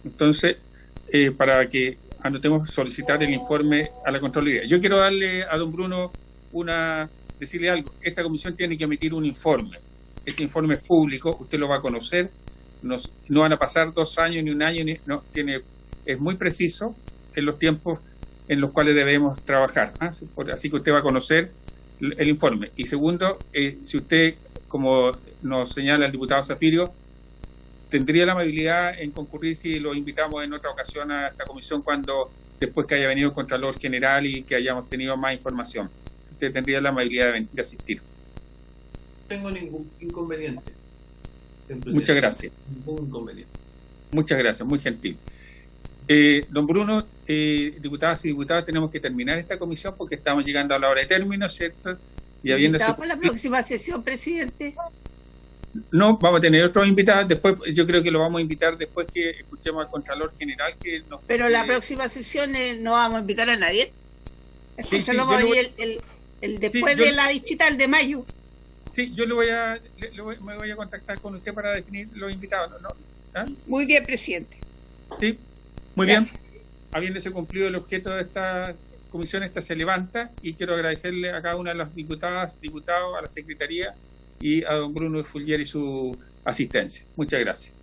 A: Entonces, para que anotemos solicitar el informe a la Contraloría. Yo quiero darle a don Bruno decirle algo. Esta comisión tiene que emitir un informe. Ese informe es público, usted lo va a conocer. No van a pasar 2 años ni un año, es muy preciso en los tiempos en los cuales debemos trabajar. Así que usted va a conocer el informe. Y segundo, si usted, como nos señala el diputado Zafirio, tendría la amabilidad en concurrir si lo invitamos en otra ocasión a esta comisión después que haya venido el Contralor General y que hayamos tenido más información. Usted tendría la amabilidad de asistir.
E: No tengo ningún inconveniente.
A: Muchas gracias.
E: Ningún inconveniente.
A: Muchas gracias, muy gentil. Don Bruno, diputadas y diputados, tenemos que terminar esta comisión porque estamos llegando a la hora de término, ¿cierto? Y
D: ¿Invitado para la próxima sesión, presidente?
A: No, vamos a tener otros invitados. Después, yo creo que lo vamos a invitar después que escuchemos al Contralor General.
D: Pero la próxima sesión no vamos a invitar a nadie. Escúchalo, va a venir el después de la digital de mayo.
A: Sí, yo me voy a contactar con usted para definir los invitados. ¿Ah?
D: Muy bien, presidente.
A: Sí, muy Gracias. Bien. Habiéndose cumplido el objeto de esta comisión, esta se levanta, y quiero agradecerle a cada una de las diputadas, diputados, a la Secretaría y a don Bruno Fulgieri su asistencia. Muchas gracias.